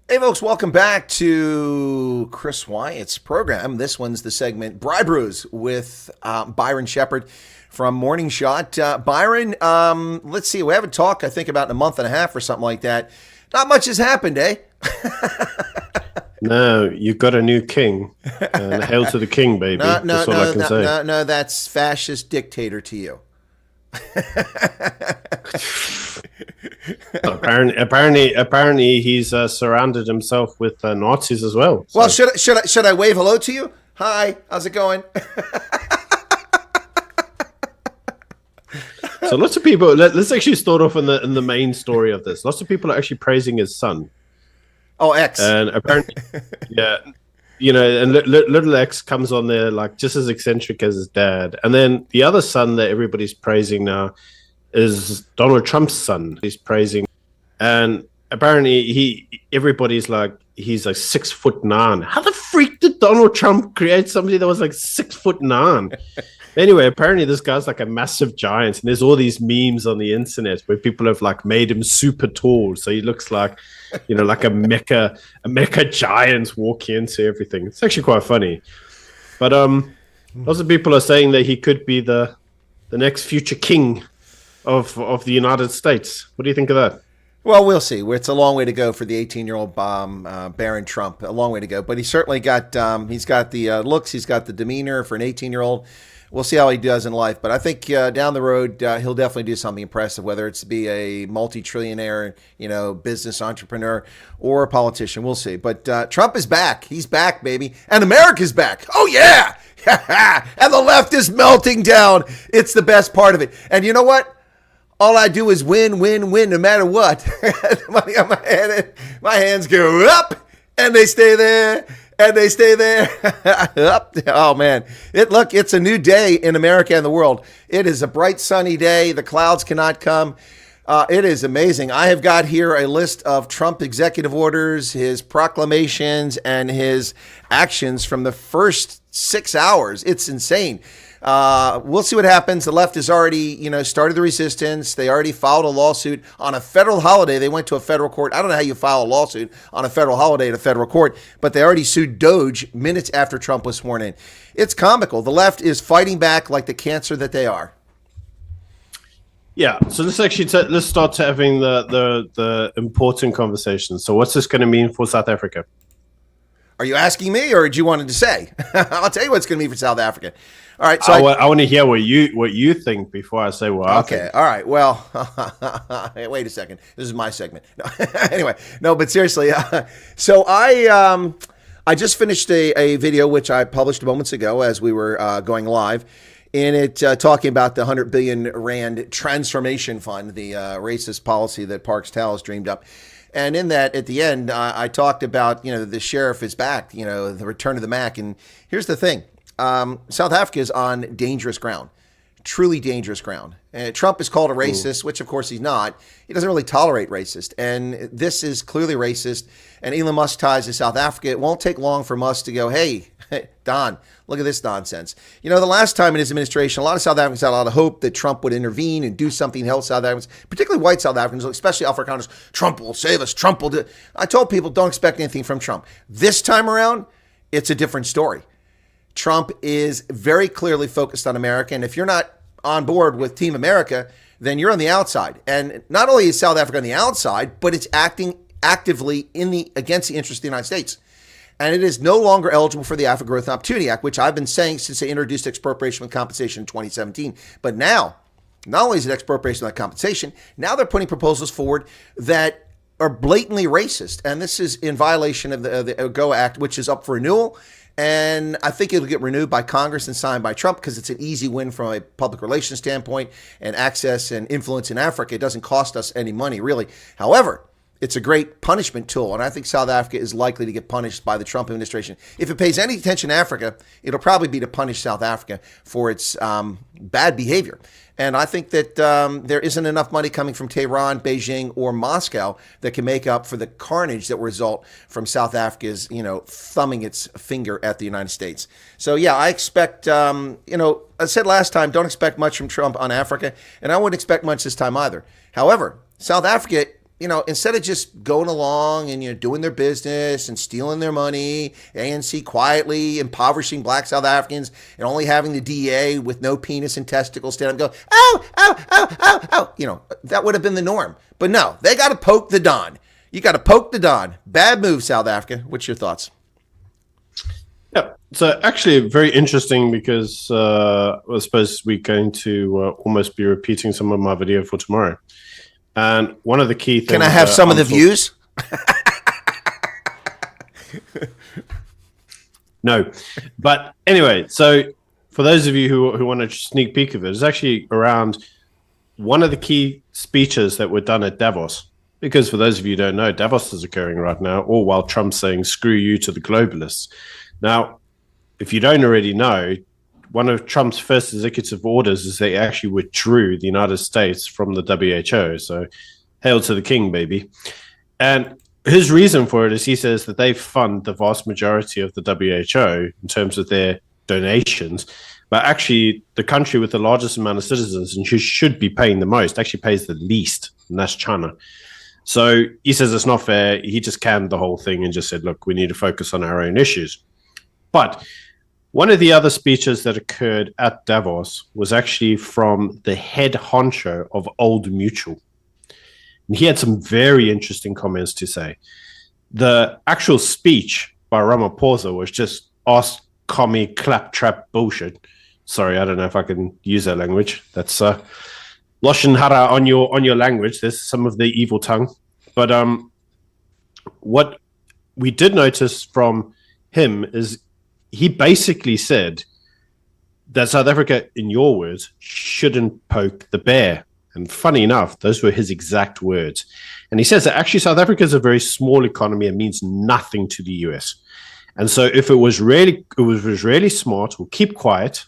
Hey folks, welcome back to Chris Wyatt's program. This one's the segment Braai Brews with Byron Shepherd from Morning Shot. Byron, let's see, we haven't talked, I think, about in a month and a half or something like that. Not much has happened, eh? No, you've got a new king. And hail to the king, baby. That's all I can say. No, that's fascist dictator to you. Apparently, he's surrounded himself with Nazis as well. So. Well, should I wave hello to you? Hi, how's it going? So lots of people. Let's actually start off in the main story of this. Lots of people are actually praising his son. Oh, X. And apparently, yeah, you know, and little X comes on there like just as eccentric as his dad. And then the other son that everybody's praising now is Donald Trump's son. He's praising, and apparently everybody's like, he's like 6'9". How the freak did Donald Trump create somebody that was like 6'9"? Anyway, apparently this guy's like a massive giant, and there's all these memes on the internet where people have like made him super tall, so he looks like, you know, like a mecha giant walking into everything. It's actually quite funny. But lots of people are saying that he could be the next future king of the United States. What do you think of that? Well, we'll see. It's a long way to go for the 18-year-old Baron Trump. A long way to go, but he's certainly got he's got the looks, he's got the demeanor for an 18-year-old. We'll see how he does in life, but I think down the road he'll definitely do something impressive, whether it's to be a multi-trillionaire, you know, business entrepreneur or a politician. We'll see. But Trump is back. He's back, baby, and America's back. Oh yeah, and the left is melting down. It's the best part of it. And you know what? All I do is win, no matter what. Money on my head, my hands go up, and they stay there. And they stay there. Up. Oh, man. It's a new day in America and the world. It is a bright, sunny day. The clouds cannot come. It is amazing. I have got here a list of Trump executive orders, his proclamations, and his actions from the first 6 hours. It's insane. We'll see what happens. The left has already, started the resistance. They already filed a lawsuit on a federal holiday. They went to a federal court. I don't know how you file a lawsuit on a federal holiday at a federal court, but they already sued Doge minutes after Trump was sworn in. It's comical. The left is fighting back like the cancer that they are. Yeah. So let's start having the important conversation. So what's this going to mean for South Africa? Are you asking me, or did you want to say? I'll tell you what it's going to mean for South Africa. All right. So I want to hear what you think before I say what I think. Okay. All right. Well, wait a second. This is my segment. Anyway, no, but seriously. So I just finished a video which I published moments ago as we were going live, in it talking about the 100 billion rand transformation fund, the racist policy that Parks Towers dreamed up. And in that, at the end, I talked about, the sheriff is back, the return of the Mac. And here's the thing. South Africa is on dangerous ground, truly dangerous ground. Trump is called a racist, which of course he's not. He doesn't really tolerate racist. And this is clearly racist. And Elon Musk ties to South Africa. It won't take long for Musk to go, hey, Don, look at this nonsense. The last time in his administration, a lot of South Africans had a lot of hope that Trump would intervene and do something to help South Africans, particularly white South Africans, especially Afrikaners. Trump will save us. Trump will do. I told people, don't expect anything from Trump. This time around, it's a different story. Trump is very clearly focused on America. And if you're not on board with Team America, then you're on the outside. And not only is South Africa on the outside, but it's acting actively against the interests of the United States. And it is no longer eligible for the Africa Growth and Opportunity Act, which I've been saying since they introduced expropriation with compensation in 2017. But now, not only is it expropriation with compensation, now they're putting proposals forward that are blatantly racist. And this is in violation of the AGOA Act, which is up for renewal. And I think it'll get renewed by Congress and signed by Trump because it's an easy win from a public relations standpoint and access and influence in Africa. It doesn't cost us any money, really. However, it's a great punishment tool, and I think South Africa is likely to get punished by the Trump administration. If it pays any attention to Africa, it'll probably be to punish South Africa for its bad behavior. And I think that there isn't enough money coming from Tehran, Beijing, or Moscow that can make up for the carnage that will result from South Africa's, thumbing its finger at the United States. So, yeah, I expect, I said last time, don't expect much from Trump on Africa, and I wouldn't expect much this time either. However, South Africa instead of just going along and doing their business and stealing their money, ANC quietly impoverishing black South Africans and only having the DA with no penis and testicles stand up and go, oh, oh, oh, oh, oh, that would have been the norm. But no, they got to poke the Don. You got to poke the Don. Bad move, South Africa. What's your thoughts? Yeah, so actually very interesting because I suppose we're going to almost be repeating some of my video for tomorrow. And one of the key things... Can I have some of the views? No. But anyway, so for those of you who want a sneak peek of it, it's actually around one of the key speeches that were done at Davos. Because for those of you who don't know, Davos is occurring right now, all while Trump's saying, screw you to the globalists. Now, if you don't already know, one of Trump's first executive orders is they actually withdrew the United States from the WHO. So hail to the king, baby. And his reason for it is he says that they fund the vast majority of the WHO in terms of their donations. But actually, the country with the largest amount of citizens and who should be paying the most actually pays the least, and that's China. So he says it's not fair. He just canned the whole thing and just said, look, we need to focus on our own issues. But one of the other speeches that occurred at Davos was actually from the head honcho of Old Mutual. And he had some very interesting comments to say. The actual speech by Ramaphosa was just ask commie claptrap bullshit. Sorry, I don't know if I can use that language. That's Loshin Hara on your language. There's some of the evil tongue. But what we did notice from him is he basically said that South Africa, in your words, shouldn't poke the bear. And funny enough, those were his exact words. And he says that actually South Africa is a very small economy and means nothing to the US. And so if it was really smart, we'll keep quiet,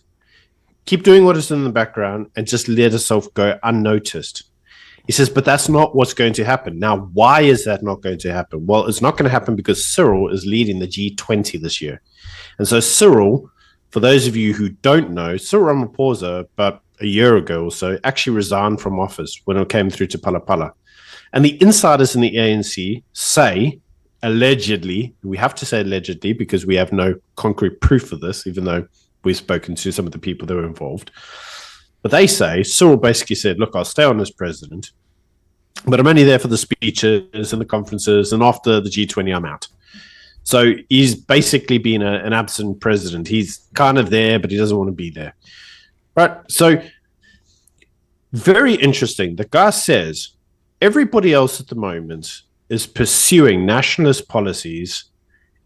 keep doing what is in the background, and just let itself go unnoticed. He says, but that's not what's going to happen. Now, why is that not going to happen? Well, it's not going to happen because Cyril is leading the G20 this year. And so Cyril, for those of you who don't know, Cyril Ramaphosa, about a year ago or so, actually resigned from office when it came through to Palapala. And the insiders in the ANC say, allegedly, we have to say allegedly because we have no concrete proof of this, even though we've spoken to some of the people that were involved. But they say, Cyril basically said, look, I'll stay on as president, but I'm only there for the speeches and the conferences, and after the G20, I'm out. So he's basically been an absent president. He's kind of there, but he doesn't want to be there. Right? So very interesting. The guy says everybody else at the moment is pursuing nationalist policies,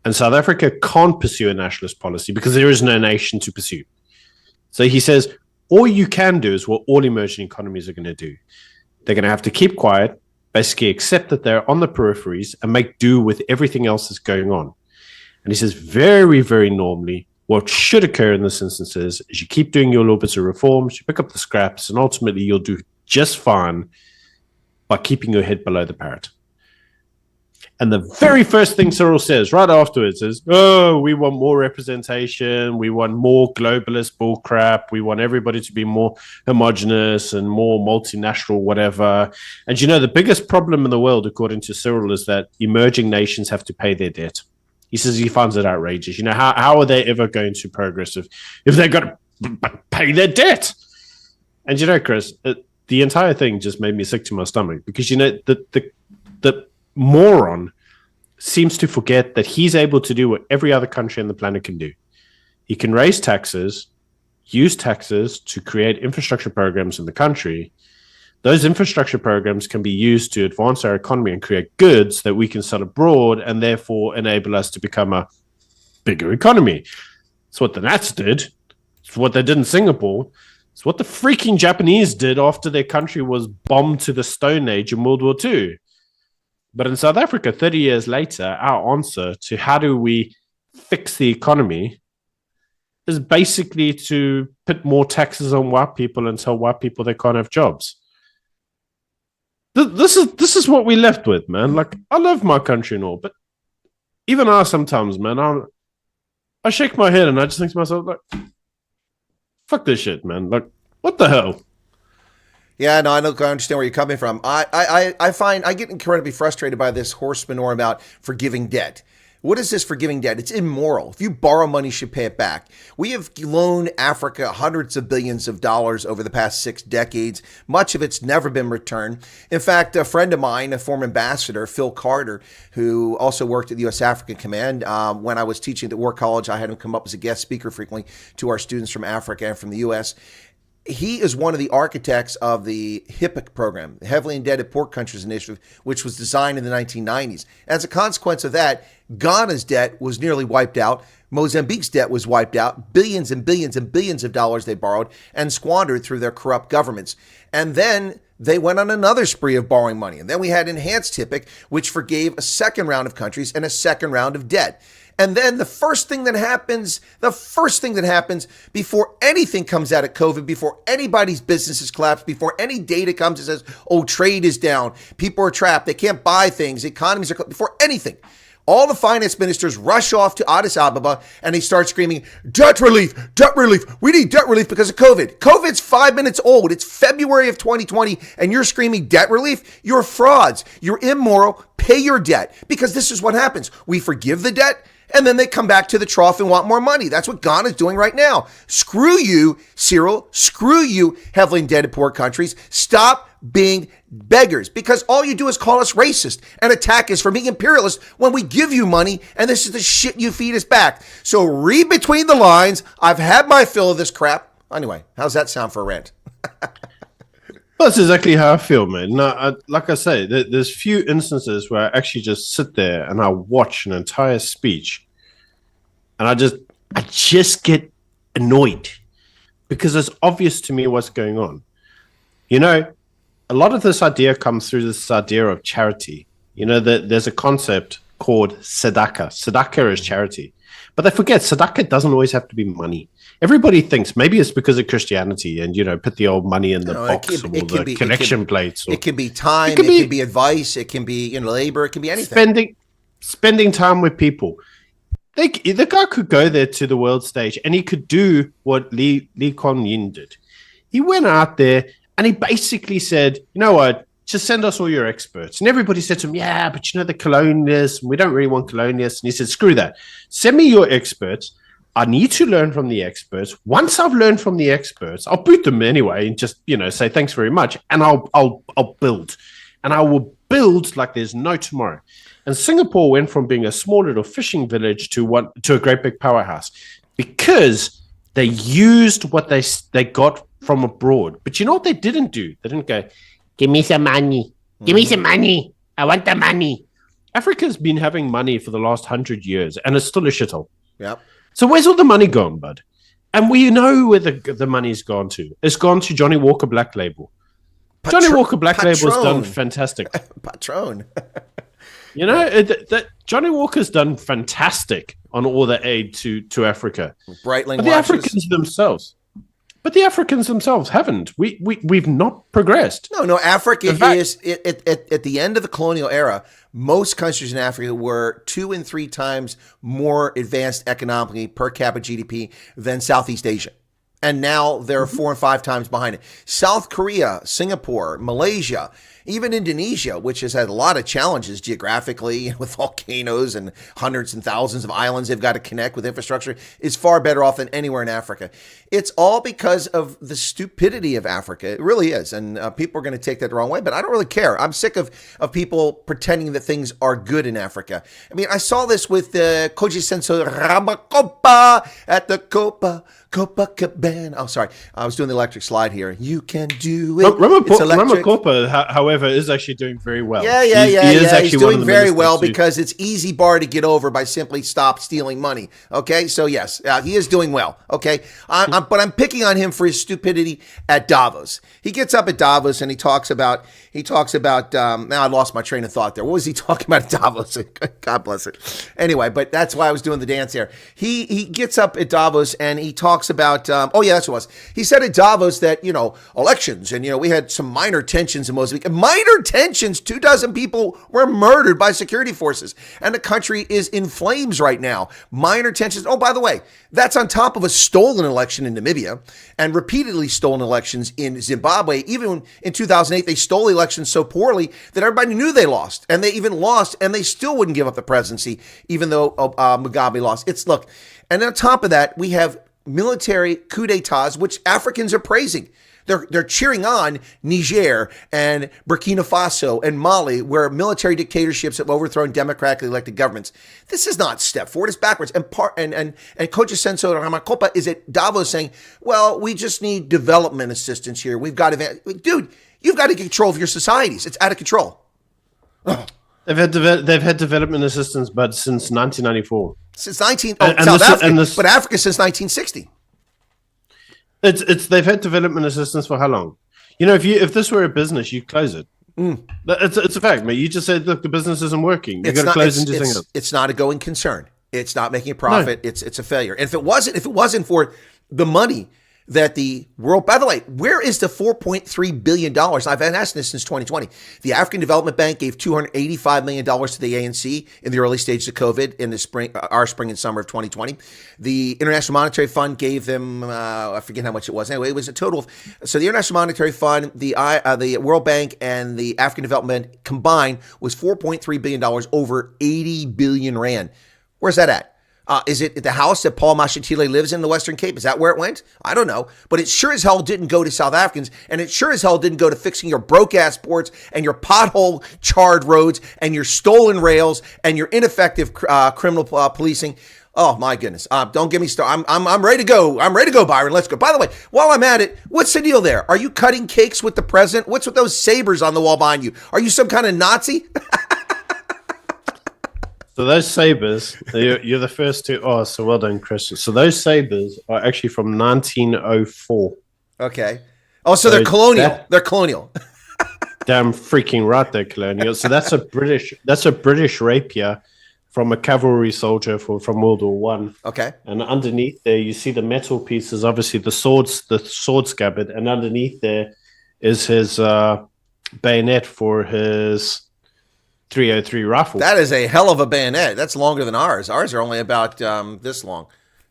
and South Africa can't pursue a nationalist policy because there is no nation to pursue. So he says, all you can do is what all emerging economies are going to do. They're going to have to keep quiet, basically accept that they're on the peripheries and make do with everything else that's going on. And he says very, very normally, what should occur in this instance is you keep doing your little bits of reforms, you pick up the scraps, and ultimately you'll do just fine by keeping your head below the parrot. And the very first thing Cyril says right afterwards is, oh, we want more representation. We want more globalist bullcrap. We want everybody to be more homogenous and more multinational, whatever. And the biggest problem in the world, according to Cyril, is that emerging nations have to pay their debt. He says he finds it outrageous. How are they ever going to progress if they've got to pay their debt? And Chris, the entire thing just made me sick to my stomach because, the moron seems to forget that he's able to do what every other country on the planet can do. He can raise taxes, use taxes to create infrastructure programs in the country. Those infrastructure programs can be used to advance our economy and create goods that we can sell abroad and therefore enable us to become a bigger economy. It's what the Nats did. It's what they did in Singapore. It's what the freaking Japanese did after their country was bombed to the Stone Age in World War II. But in South Africa, 30 years later, our answer to how do we fix the economy is basically to put more taxes on white people and tell white people they can't have jobs. This is what we left with, man. Like, I love my country and all, but even I sometimes, man, I shake my head and I just think to myself, like, fuck this shit, man. Like, what the hell? Yeah, no, I understand where you're coming from. I find I get incredibly frustrated by this horse manure about forgiving debt. What is this forgiving debt? It's immoral. If you borrow money, you should pay it back. We have loaned Africa hundreds of billions of dollars over the past 6 decades. Much of it's never been returned. In fact, a friend of mine, a former ambassador, Phil Carter, who also worked at the U.S. African Command, when I was teaching at War College, I had him come up as a guest speaker frequently to our students from Africa and from the U.S. He is one of the architects of the HIPC program, the Heavily Indebted Poor Countries Initiative, which was designed in the 1990s. As a consequence of that, Ghana's debt was nearly wiped out. Mozambique's debt was wiped out. Billions and billions and billions of dollars they borrowed and squandered through their corrupt governments. And then they went on another spree of borrowing money. And then we had enhanced HIPC, which forgave a second round of countries and a second round of debt. And then the first thing that happens before anything comes out of COVID, before anybody's businesses collapse, before any data comes and says, oh, trade is down, people are trapped, they can't buy things, economies are, before anything, all the finance ministers rush off to Addis Ababa and they start screaming, debt relief, we need debt relief because of COVID. COVID's 5 minutes old. It's February of 2020 and you're screaming debt relief? You're frauds. You're immoral. Pay your debt, because this is what happens. We forgive the debt, and then they come back to the trough and want more money. That's what Ghana is doing right now. Screw you, Cyril. Screw you, heavily indebted poor countries. Stop being beggars, because all you do is call us racist and attack us for being imperialist when we give you money and this is the shit you feed us back. So read between the lines. I've had my fill of this crap. Anyway, how's that sound for a rant? Well, that's exactly how I feel, man. No, like I say, there's few instances where I actually just sit there and I watch an entire speech, and I just get annoyed, because it's obvious to me what's going on. You know, a lot of this idea comes through this idea of charity. You know, that there's a concept called Sadaka. Sadaka is charity, but they forget Sadaka doesn't always have to be money. Everybody thinks maybe it's because of Christianity and, you know, put the old money in the box or the connection plates. It can be time, it can be advice, it can be, you know, labor, it can be anything. Spending time with people. The guy could go there to the world stage and he could do what Lee Kuan Yew did. He went out there and he basically said, you know what, just send us all your experts. And everybody said to him, yeah, but you know, the colonialists, we don't really want colonialists. And he said, screw that. Send me your experts. I need to learn from the experts. Once I've learned from the experts, I'll boot them anyway and just, you know, say thanks very much. And I'll build. And I will build like there's no tomorrow. And Singapore went from being a small little fishing village to a great big powerhouse, because they used what they got from abroad. But you know what they didn't do? They didn't go, give me some money. Give me some money. I want the money. Africa's been having money for the last 100 years, and it's still a shithole. Yep. So where's all the money gone, bud? And we know where the money's gone to. It's gone to Johnny Walker Black Label. Johnny Walker Black Label's done fantastic. Patron. You know, Johnny Walker's done fantastic on all the aid to Africa. Breitling but the Africans themselves haven't. We've not progressed. No. Africa is at the end of the colonial era. Most countries in Africa were 2 and 3 times more advanced economically per capita GDP than Southeast Asia. And now they're 4 and 5 times behind it. South Korea, Singapore, Malaysia, even Indonesia, which has had a lot of challenges geographically with volcanoes and hundreds and thousands of islands they've got to connect with infrastructure, is far better off than anywhere in Africa. It's all because of the stupidity of Africa. It really is. And people are going to take that the wrong way, but I don't really care. I'm sick of people pretending that things are good in Africa. I mean, I saw this with Koji Senso Ramakopa at the Copacabana. Oh, sorry. I was doing the electric slide here. You can do it. Ramakopa, however, is actually doing very well. He's doing very well because it's easy bar to get over by simply stop stealing money. Okay, so yes, he is doing well. Okay, but I'm picking on him for his stupidity at Davos. He gets up at Davos and he talks about. Now I lost my train of thought there. What was he talking about at Davos? God bless it. Anyway, but that's why I was doing the dance there. He gets up at Davos and he talks about. yeah, that's what it was. He said at Davos that, elections and, we had some minor tensions in Mozambique. Minor tensions, 24 people were murdered by security forces. And the country is in flames right now. Minor tensions. Oh, by the way, that's on top of a stolen election in Namibia and repeatedly stolen elections in Zimbabwe. Even in 2008, they stole elections so poorly that everybody knew they lost. And they even lost, and they still wouldn't give up the presidency, even though Mugabe lost. Look, and on top of that, we have military coup d'etats, which Africans are praising. They're cheering on Niger and Burkina Faso and Mali, where military dictatorships have overthrown democratically elected governments. This is not step forward; it's backwards. And Coach Senso Ramakopa is at Davos saying, "Well, we just need development assistance here. We've got to, dude, you've got to get control of your societies. It's out of control." Oh. They've had development assistance, but since 1994. Since South Africa, but Africa since 1960. They've had development assistance for how long? If this were a business, you'd close it. It's a fact, mate. You just said, look, the business isn't working. You got to close and do something else. It's not a going concern. It's not making a profit. No. It's a failure. And if it wasn't for the money that the world, by the way, where is the $4.3 billion? I've been asking this since 2020. The African Development Bank gave $285 million to the ANC in the early stages of COVID in the spring and summer of 2020. The International Monetary Fund gave them, I forget how much it was. Anyway, it was a total of, so the International Monetary Fund, the World Bank, and the African Development Bank combined was $4.3 billion, over 80 billion rand. Where's that at? Is it the house that Paul Mashatile lives in the Western Cape? Is that where it went? I don't know. But it sure as hell didn't go to South Africans, and it sure as hell didn't go to fixing your broke-ass ports and your pothole-charred roads and your stolen rails and your ineffective criminal policing. Oh, my goodness. Don't get me started. I'm ready to go. I'm ready to go, Byron. Let's go. By the way, while I'm at it, what's the deal there? Are you cutting cakes with the president? What's with those sabers on the wall behind you? Are you some kind of Nazi? So those sabers, you're the first to. Oh, so well done, Chris. So those sabers are actually from 1904. Okay. Oh, so they're colonial. They're colonial. Damn freaking right, they're colonial. So that's a British rapier from a cavalry soldier from World War One. Okay. And underneath there, you see the metal pieces. Obviously, the sword scabbard, and underneath there is his bayonet for his 303 rifle. That is a hell of a bayonet. That's longer than ours. Ours are only about this long.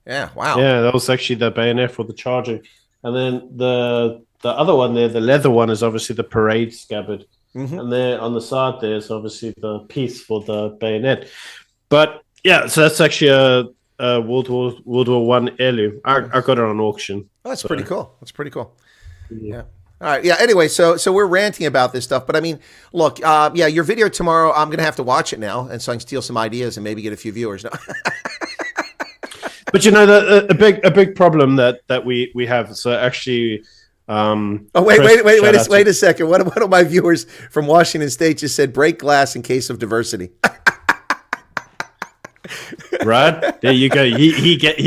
Yeah, wow. Yeah, that was actually the bayonet for the charging. And then the other one there, the leather one, is obviously the parade scabbard. Mm-hmm. And there on the side there is obviously the piece for the bayonet. But yeah, so that's actually a World War One heirloom. I got it on auction. Oh, that's pretty cool. That's pretty cool. Yeah. All right. Yeah. Anyway, so we're ranting about this stuff, but I mean, look, your video tomorrow, I'm going to have to watch it now, and so I can steal some ideas and maybe get a few viewers. But a big problem that we have. So actually, wait a second. One of my viewers from Washington State just said, "Break glass in case of diversity." Right, there you go. He gets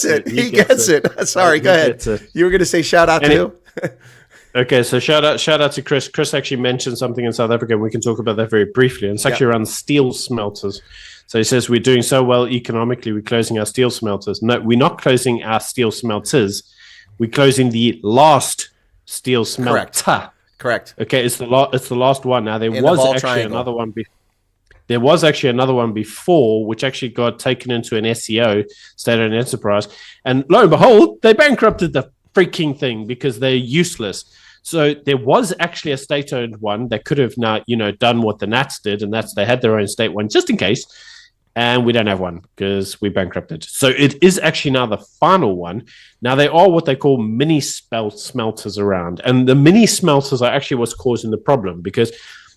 it. He gets it. Sorry, go ahead. You were going to say shout out to who? Okay, so shout out to Chris. Chris actually mentioned something in South Africa, and we can talk about that very briefly. And it's actually around steel smelters. So he says we're doing so well economically, we're closing our steel smelters. No, we're not closing our steel smelters. We're closing the last steel smelter. Correct. Okay, it's the last one. Now there was actually another one. There was actually another one before, which actually got taken into an SEO, state-owned enterprise, and lo and behold, they bankrupted the freaking thing because they're useless. So there was actually a state-owned one that could have now, done what the Nats did, and that's they had their own state one just in case. And we don't have one because we bankrupted. So it is actually now the final one. Now they are what they call mini smelters around, and the mini smelters are actually what's causing the problem because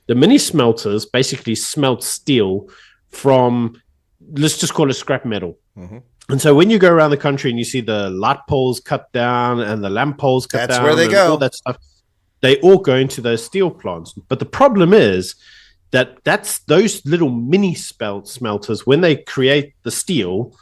the mini smelters basically smelt steel from, let's just call it scrap metal. Mm-hmm. And so when you go around the country and you see the light poles cut down and the lamp poles cut down, that's where they go. All that stuff, they all go into those steel plants. But the problem is that's those little mini smelters, when they create the steel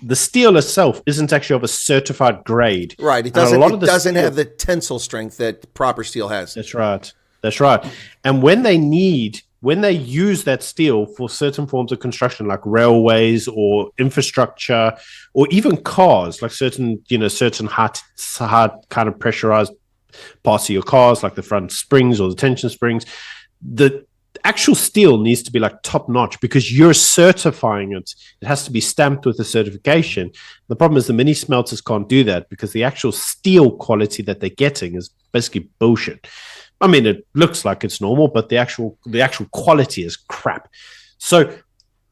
itself isn't actually of a certified grade. Right. It doesn't have the tensile strength that proper steel has. That's right. And when they need when they use that steel for certain forms of construction, like railways or infrastructure, or even cars, like certain hard kind of pressurized parts of your cars, like the front springs or the tension springs, the actual steel needs to be like top notch because you're certifying it. It has to be stamped with a certification. The problem is the mini smelters can't do that because the actual steel quality that they're getting is basically bullshit. I mean, it looks like it's normal, but the actual quality is crap. So,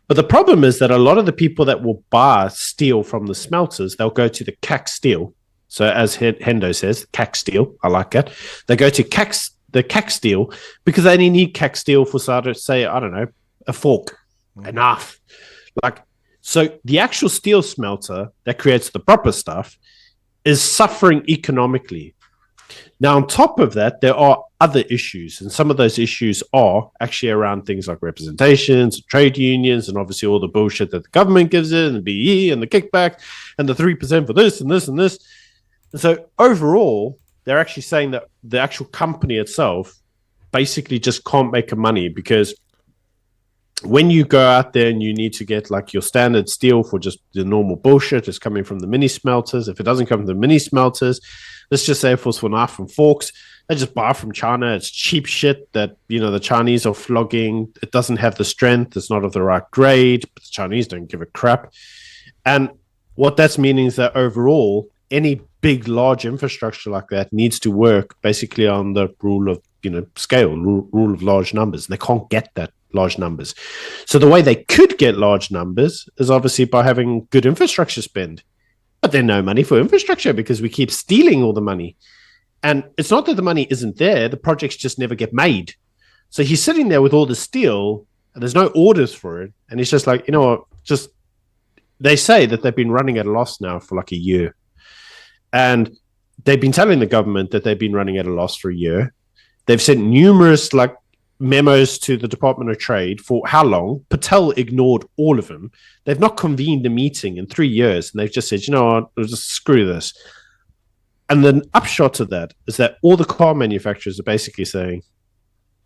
but the problem is that a lot of the people that will buy steel from the smelters, they'll go to the CAC steel. So as Hendo says, CAC steel, I like that. They go to the CAC steel because they only need CAC steel for, say, I don't know, a fork. Enough. Like, so the actual steel smelter that creates the proper stuff is suffering economically. Now, on top of that, there are other issues, and some of those issues are actually around things like representations, trade unions, and obviously all the bullshit that the government gives it, and the BE, and the kickback, and the 3% for this, and this, and this. And so overall, they're actually saying that the actual company itself basically just can't make money because when you go out there and you need to get like your standard steel for just the normal bullshit, it's coming from the mini smelters. If it doesn't come from the mini smelters, let's just say for knife and forks, they just buy from China. It's cheap shit that, the Chinese are flogging. It doesn't have the strength. It's not of the right grade, but the Chinese don't give a crap. And what that's meaning is that overall, any big, large infrastructure like that needs to work basically on the rule of, scale, rule of large numbers. And they can't get that large numbers. So the way they could get large numbers is obviously by having good infrastructure spend. But there's no money for infrastructure because we keep stealing all the money. And it's not that the money isn't there. The projects just never get made. So he's sitting there with all the steel and there's no orders for it. And he's just like, they say that they've been running at a loss now for like a year. And they've been telling the government that they've been running at a loss for a year. They've sent numerous memos to the Department of Trade for how long? Patel ignored all of them. They've not convened a meeting in 3 years, and they've just said, we'll just screw this. And the upshot of that is that all the car manufacturers are basically saying,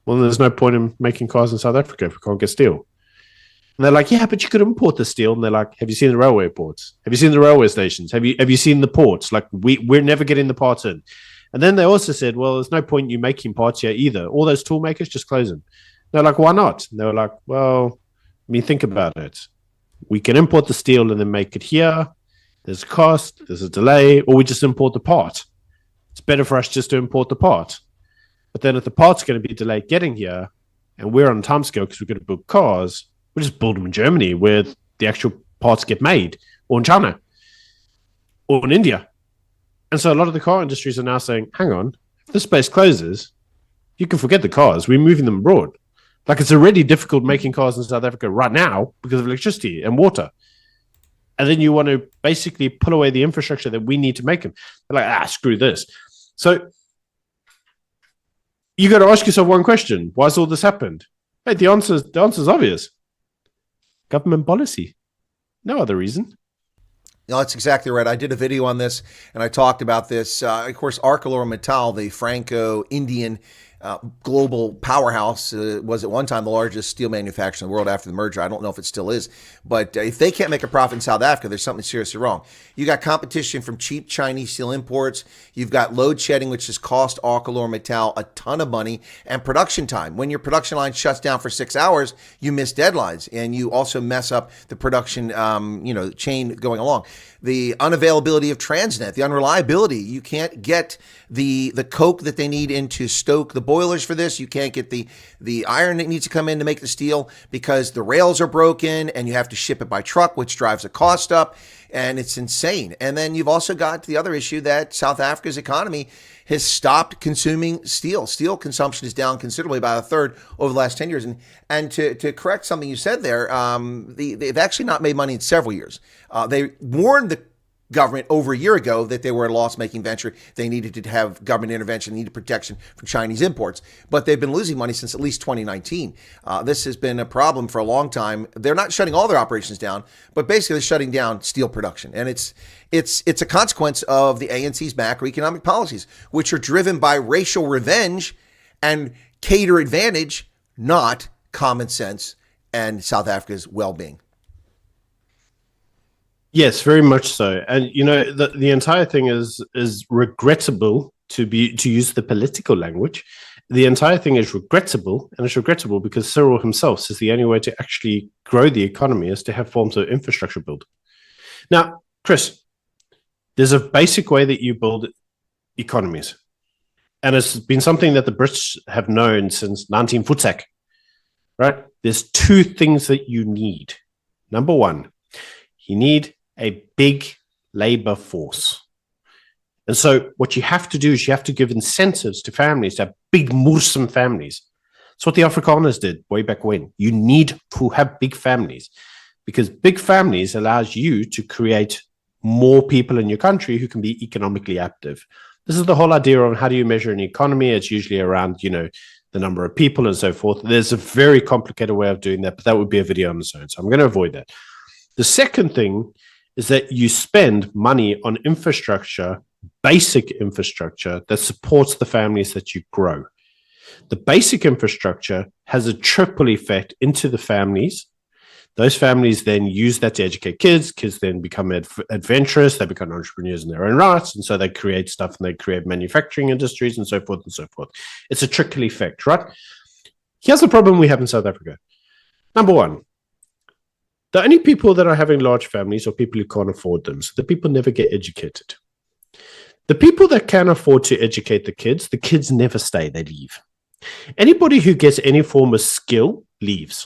well, there's no point in making cars in South Africa if we can't get steel. And they're like, yeah, but you could import the steel. And they're like, have you seen the railway ports? Have you seen the railway stations? Have you seen the ports? Like, we're never getting the parts in. And then they also said, well, there's no point in you making parts here either. All those tool makers, just close them. They're like, why not? And they were like, well, think about it. We can import the steel and then make it here. There's a cost, there's a delay, or we just import the part. It's better for us just to import the part. But then if the part's going to be delayed getting here, and we're on time scale because we're going to build cars, we'll just build them in Germany where the actual parts get made, or in China, or in India. And so a lot of the car industries are now saying, hang on, if this space closes, you can forget the cars. We're moving them abroad. Like, it's already difficult making cars in South Africa right now because of electricity and water. And then you want to basically pull away the infrastructure that we need to make them. They're like, screw this. So you got to ask yourself one question. Why has all this happened? Hey, the answer's obvious. Government policy. No other reason. No, that's exactly right. I did a video on this, and I talked about this. Of course, Arcor Metal, the Franco-Indian global powerhouse, was at one time the largest steel manufacturer in the world after the merger. I don't know if it still is, but if they can't make a profit in South Africa, there's something seriously wrong. You got competition from cheap Chinese steel imports. You've got load shedding, which has cost Arcor Metal a ton of money, and production time. When your production line shuts down for 6 hours, you miss deadlines, and you also mess up the production, chain going along. The unavailability of Transnet, the unreliability. You can't get the coke that they need in to stoke the boilers for this. You can't get the iron that needs to come in to make the steel because the rails are broken and you have to ship it by truck, which drives the cost up. And it's insane. And then you've also got the other issue that South Africa's economy has stopped consuming steel. Steel consumption is down considerably, by a third over the last 10 years. And to correct something you said there, they've actually not made money in several years. They warned the government over a year ago that they were a loss-making venture. They needed to have government intervention, needed protection from Chinese imports. But they've been losing money since at least 2019. This has been a problem for a long time. They're not shutting all their operations down, but basically they're shutting down steel production. And it's a consequence of the ANC's macroeconomic policies, which are driven by racial revenge and cater advantage, not common sense and South Africa's well-being. Yes, very much so. And the entire thing is regrettable, to use the political language. The entire thing is regrettable, and it's regrettable because Cyril himself says the only way to actually grow the economy is to have forms of infrastructure built. Now, Chris, there's a basic way that you build economies, and it's been something that the Brits have known since 1940, right? There's two things that you need. Number one, you need a big labor force. And so what you have to do is you have to give incentives to families to have big Muslim families. That's what the Afrikaners did way back when. You need to have big families because big families allows you to create more people in your country who can be economically active. This is the whole idea of how do you measure an economy. It's usually around, the number of people and so forth. There's a very complicated way of doing that, but that would be a video on its own. So I'm going to avoid that. The second thing is that you spend money on infrastructure, basic infrastructure that supports the families that you grow. The basic infrastructure has a triple effect into the families. Those families then use that to educate kids. Kids then become adventurous. They become entrepreneurs in their own rights. And so they create stuff and they create manufacturing industries and so forth and so forth. It's a trickle effect, right? Here's the problem we have in South Africa. Number one, the only people that are having large families are people who can't afford them. So the people never get educated. The people that can afford to educate the kids never stay, they leave. Anybody who gets any form of skill leaves.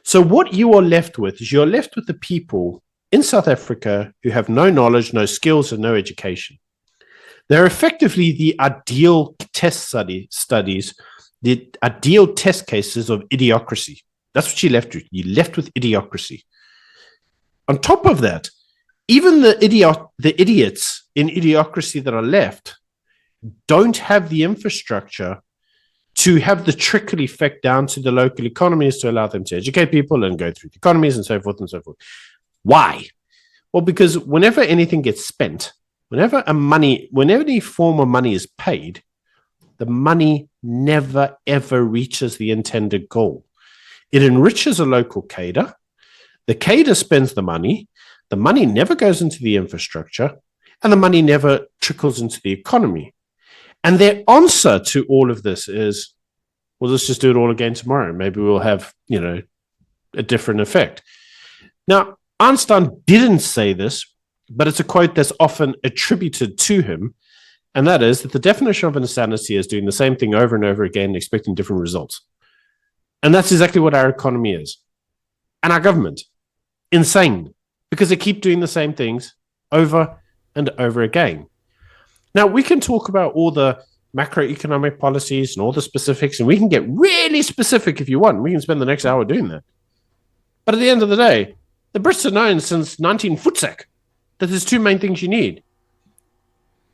So what you are left with is you're left with the people in South Africa who have no knowledge, no skills, and no education. They're effectively the ideal test studies, the ideal test cases of idiocracy. That's what you're left with. You're left with idiocracy. On top of that, even the idiots in idiocracy that are left don't have the infrastructure to have the trickle effect down to the local economies to allow them to educate people and go through the economies and so forth and so forth. Why? Well, because whenever anything gets spent, whenever any form of money is paid, the money never, ever reaches the intended goal. It enriches a local cadre. The cadre spends the money never goes into the infrastructure, and the money never trickles into the economy. And their answer to all of this is, well, let's just do it all again tomorrow. Maybe we'll have, a different effect. Now, Einstein didn't say this, but it's a quote that's often attributed to him, and that is that the definition of insanity is doing the same thing over and over again, expecting different results. And that's exactly what our economy is. And our government. Insane. Because they keep doing the same things over and over again. Now, we can talk about all the macroeconomic policies and all the specifics, and we can get really specific if you want. We can spend the next hour doing that. But at the end of the day, the Brits have known since 1940 that there's two main things you need.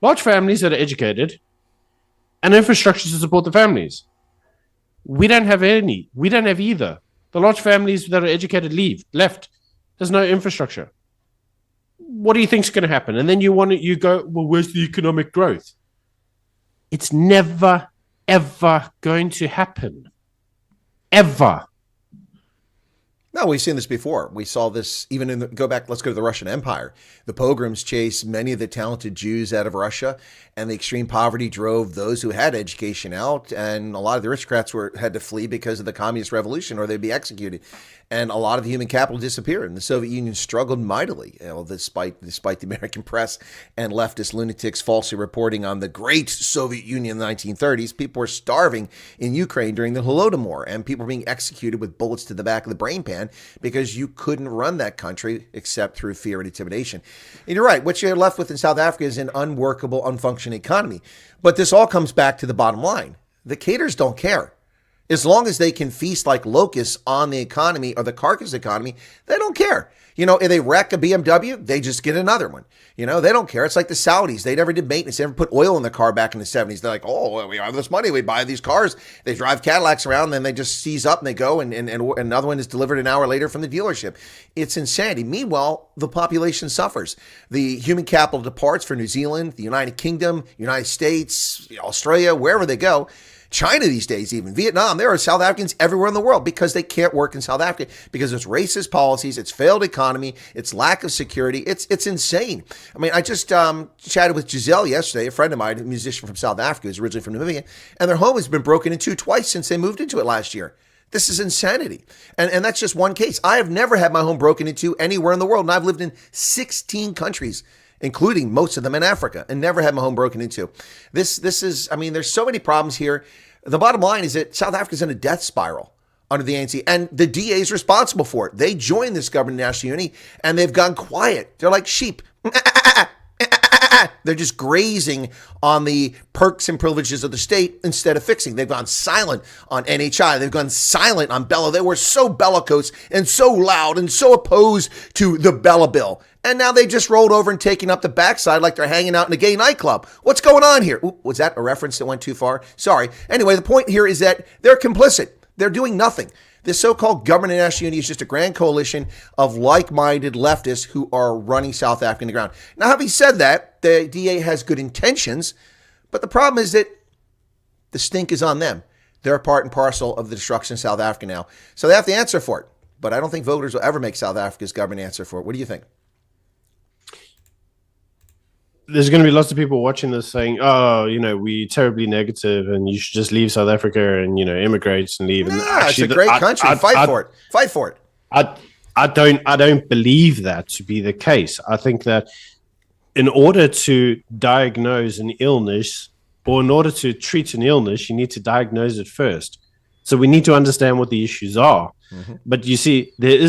Large families that are educated and infrastructure to support the families. We don't have any. We don't have either. The large families that are educated left. There's no infrastructure. What do you think is going to happen? And then you go, well, where's the economic growth? It's never, ever going to happen. Ever. No, we've seen this before. We saw this even let's go to the Russian Empire. The pogroms chased many of the talented Jews out of Russia, and the extreme poverty drove those who had education out, and a lot of the aristocrats had to flee because of the communist revolution, or they'd be executed. And a lot of the human capital disappeared, and the Soviet Union struggled mightily, despite the American press and leftist lunatics falsely reporting on the great Soviet Union in the 1930s. People were starving in Ukraine during the Holodomor, and people were being executed with bullets to the back of the brain pan because you couldn't run that country except through fear and intimidation. And you're right, what you're left with in South Africa is an unworkable, unfunctioning economy. But this all comes back to the bottom line. The cadres don't care. As long as they can feast like locusts on the economy or the carcass economy, they don't care. If they wreck a BMW, they just get another one. They don't care. It's like the Saudis. They never did maintenance. They never put oil in the car back in the 70s. They're like, oh, we have this money. We buy these cars. They drive Cadillacs around, then they just seize up and they go, and another one is delivered an hour later from the dealership. It's insanity. Meanwhile, the population suffers. The human capital departs for New Zealand, the United Kingdom, United States, Australia, wherever they go, China these days, even Vietnam. There are South Africans everywhere in the world because they can't work in South Africa because it's racist policies, it's failed economy, it's lack of security. It's insane. I mean, I just chatted with Giselle yesterday, a friend of mine, a musician from South Africa, who's originally from Namibia, and their home has been broken into twice since they moved into it last year. This is insanity. And that's just one case. I have never had my home broken into anywhere in the world, and I've lived in 16 countries, including most of them in Africa, and never had my home broken into. This is, I mean, there's so many problems here. The bottom line is that South Africa's in a death spiral under the ANC, and the DA is responsible for it. They joined this government of national unity, and they've gone quiet. They're like sheep. They're just grazing on the perks and privileges of the state instead of fixing. They've gone silent on NHI. They've gone silent on Bella. They were so bellicose and so loud and so opposed to the Bella bill. And now they just rolled over and taken up the backside like they're hanging out in a gay nightclub. What's going on here? Ooh, was that a reference that went too far? Sorry. Anyway, the point here is that they're complicit. They're doing nothing. This so-called government of national unity is just a grand coalition of like-minded leftists who are running South Africa in the ground. Now, having said that, the DA has good intentions, but the problem is that the stink is on them. They're part and parcel of the destruction of South Africa now. So they have to answer for it. But I don't think voters will ever make South Africa's government answer for it. What do you think? There's going to be lots of people watching this saying, oh, you know, we're terribly negative and you should just leave South Africa and, you know, immigrate and leave. And actually, it's a great country. Fight for it. Fight for it. I don't believe that to be the case. I think that in order to diagnose an illness or in order to treat an illness, you need to diagnose it first. So we need to understand what the issues are. Mm-hmm. But you see, there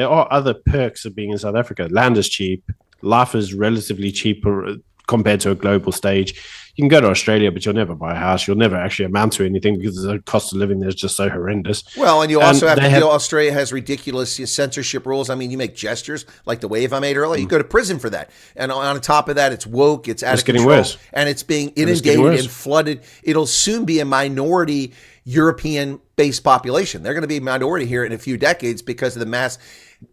are other perks of being in South Africa. Land is cheap. Life is relatively cheaper compared to a global stage. You can go to Australia, but you'll never buy a house. You'll never actually amount to anything because the cost of living there is just so horrendous. Well, and you also have to deal, Australia has ridiculous censorship rules. I mean, you make gestures like the wave I made earlier. You go to prison for that. And on top of that, it's woke, it's out of control. Worse. And it's being inundated and flooded. It'll soon be a minority European-based population. They're going to be a minority here in a few decades because of the mass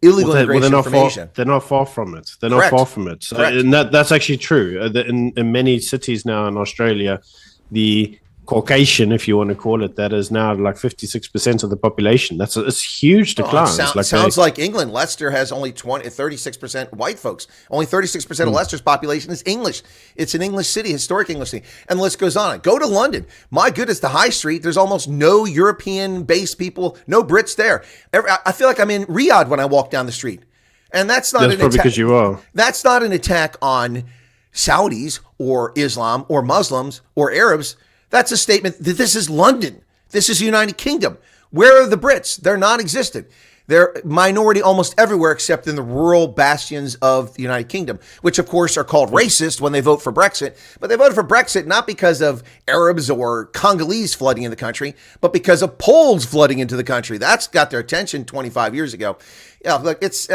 illegal immigration from Asia. They're not far from it. They're not far from it. So, and that's actually true. In many cities now in Australia, the Caucasian, if you want to call it that, is now like 56% of the population. It's a huge decline. Sounds like England. Leicester has only 36% white folks. Only 36% of Leicester's population is English. It's an English city, historic English city. And the list goes on. Go to London. My goodness, the high street, there's almost no European-based people, no Brits there. I feel like I'm in Riyadh when I walk down the street. And that's probably because you are. That's not an attack on Saudis or Islam or Muslims or Arabs. That's a statement that this is London. This is the United Kingdom. Where are the Brits? They're non-existent. They're minority almost everywhere except in the rural bastions of the United Kingdom, which of course are called racist when they vote for Brexit. But they voted for Brexit not because of Arabs or Congolese flooding in the country, but because of Poles flooding into the country. That's got their attention 25 years ago. Yeah, look, it's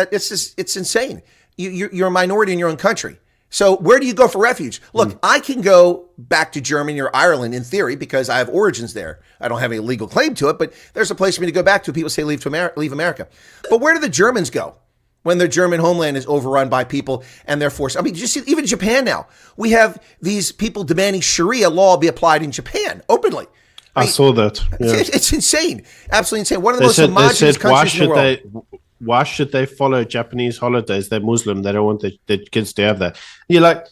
insane. You're a minority in your own country. So where do you go for refuge? Look, I can go back to Germany or Ireland in theory because I have origins there. I don't have any legal claim to it, but there's a place for me to go back to. People say leave America. But where do the Germans go when their German homeland is overrun by people and they're forced? I mean, you see, even Japan now, we have these people demanding Sharia law be applied in Japan openly. I saw that. Yeah. It's insane. Absolutely insane. One of the most homogenous countries in the world. Why should they follow Japanese holidays? They're Muslim. They don't want their kids to have that. You're like,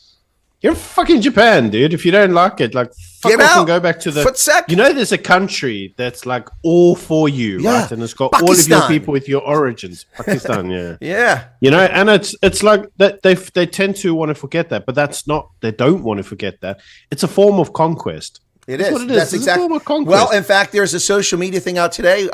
you're fucking Japan, dude. If you don't like it, like, fuck off and go back to the... You know, there's a country that's like all for you, right? And it's got Pakistan. All of your people with your origins. Pakistan, yeah. Yeah. You know, and it's like that they tend to want to forget that, but that's not... They don't want to forget that. It's a form of conquest. It is. That's exactly. Well, in fact, there's a social media thing out today.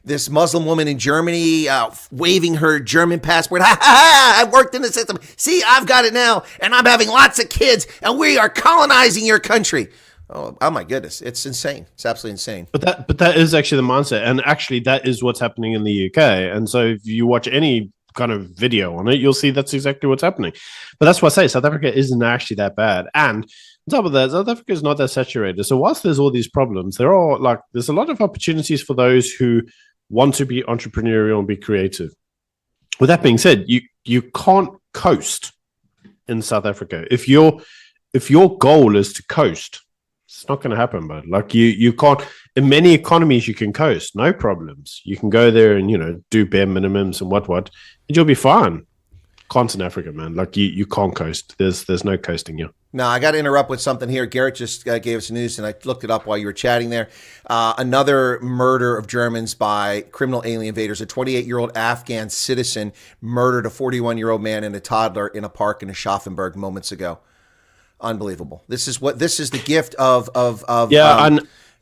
This Muslim woman in Germany waving her German passport. Ha, ha, ha, I've worked in the system. See, I've got it now, and I'm having lots of kids, and we are colonizing your country. Oh my goodness, it's insane. It's absolutely insane. But that is actually the mindset, and actually that is what's happening in the UK. And so if you watch any kind of video on it, you'll see that's exactly what's happening. But that's what I say. South Africa isn't actually that bad, and on top of that, South Africa is not that saturated. So whilst there's all these problems, there's a lot of opportunities for those who want to be entrepreneurial and be creative. With that being said, you can't coast in South Africa. If your goal is to coast, It's not going to happen, bud. Like you can't. In many economies, you can coast, no problems. You can go there and do bare minimums and what, and you'll be fine. Can't in Africa, man. Like you can't coast. There's no coasting here. Now, I got to interrupt with something here. Garrett just gave us news, and I looked it up while you were chatting there. Another murder of Germans by criminal alien invaders. A 28-year-old Afghan citizen murdered a 41-year-old man and a toddler in a park in Aschaffenburg moments ago. Unbelievable. This is the gift of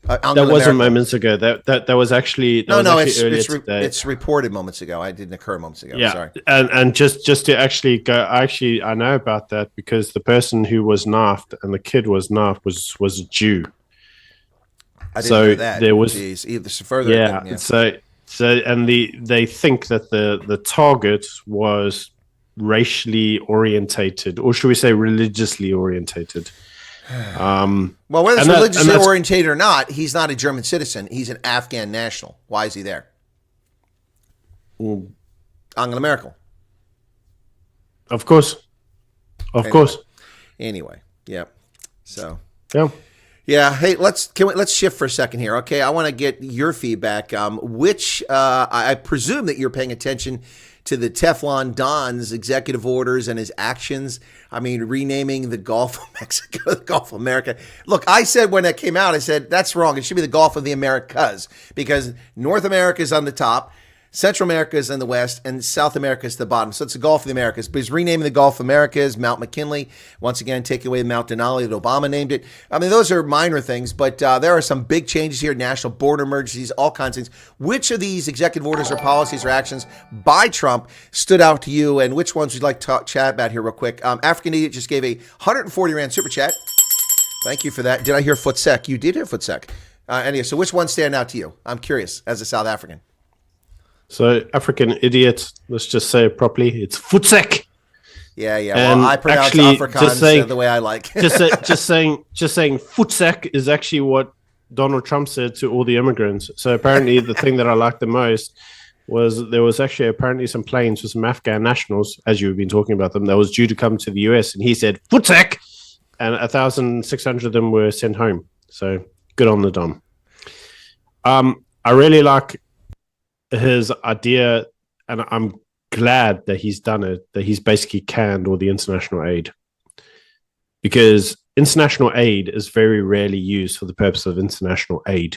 that wasn't moments ago. That was actually it's reported moments ago. I didn't occur moments ago. Yeah, sorry. And just to actually go, I know about that because the person who was knifed and the kid was knifed was a Jew. I didn't know that. There was further. Yeah. So and they think that the target was racially orientated, or should we say religiously orientated. Well, whether it's religiously orientated or not, he's not a German citizen. He's an Afghan national. Why is he there? Angela Merkel. Of course. Anyway, yeah. So. Yeah. Yeah. Hey, let's shift for a second here. Okay, I want to get your feedback. I presume that you're paying attention to the Teflon Don's executive orders and his actions. I mean, renaming the Gulf of Mexico the Gulf of America. Look, I said when that came out, I said, that's wrong. It should be the Gulf of the Americas, because North America is on the top, Central America is in the west, and South America is the bottom. So it's the Gulf of the Americas. But he's renaming the Gulf of Americas, Mount McKinley. Once again, taking away Mount Denali that Obama named it. I mean, those are minor things, but there are some big changes here, national border emergencies, all kinds of things. Which of these executive orders or policies or actions by Trump stood out to you, and which ones would you like to chat about here real quick? African Idiot just gave a 140 Rand super chat. Thank you for that. Did I hear Footsec? You did hear Footsec. Anyway, so which ones stand out to you? I'm curious, as a South African. So, African Idiot, let's just say it properly, it's Footsec. Yeah. Well, I pronounce Afrikaans the way I like. just saying Footsec is actually what Donald Trump said to all the immigrants. So apparently the thing that I liked the most was there was actually apparently some planes with some Afghan nationals, as you've been talking about them, that was due to come to the US, and he said Footsec, and 1,600 of them were sent home. So good on the Dom. I really like his idea, and I'm glad that he's done it, that he's basically canned all the international aid, because international aid is very rarely used for the purpose of international aid.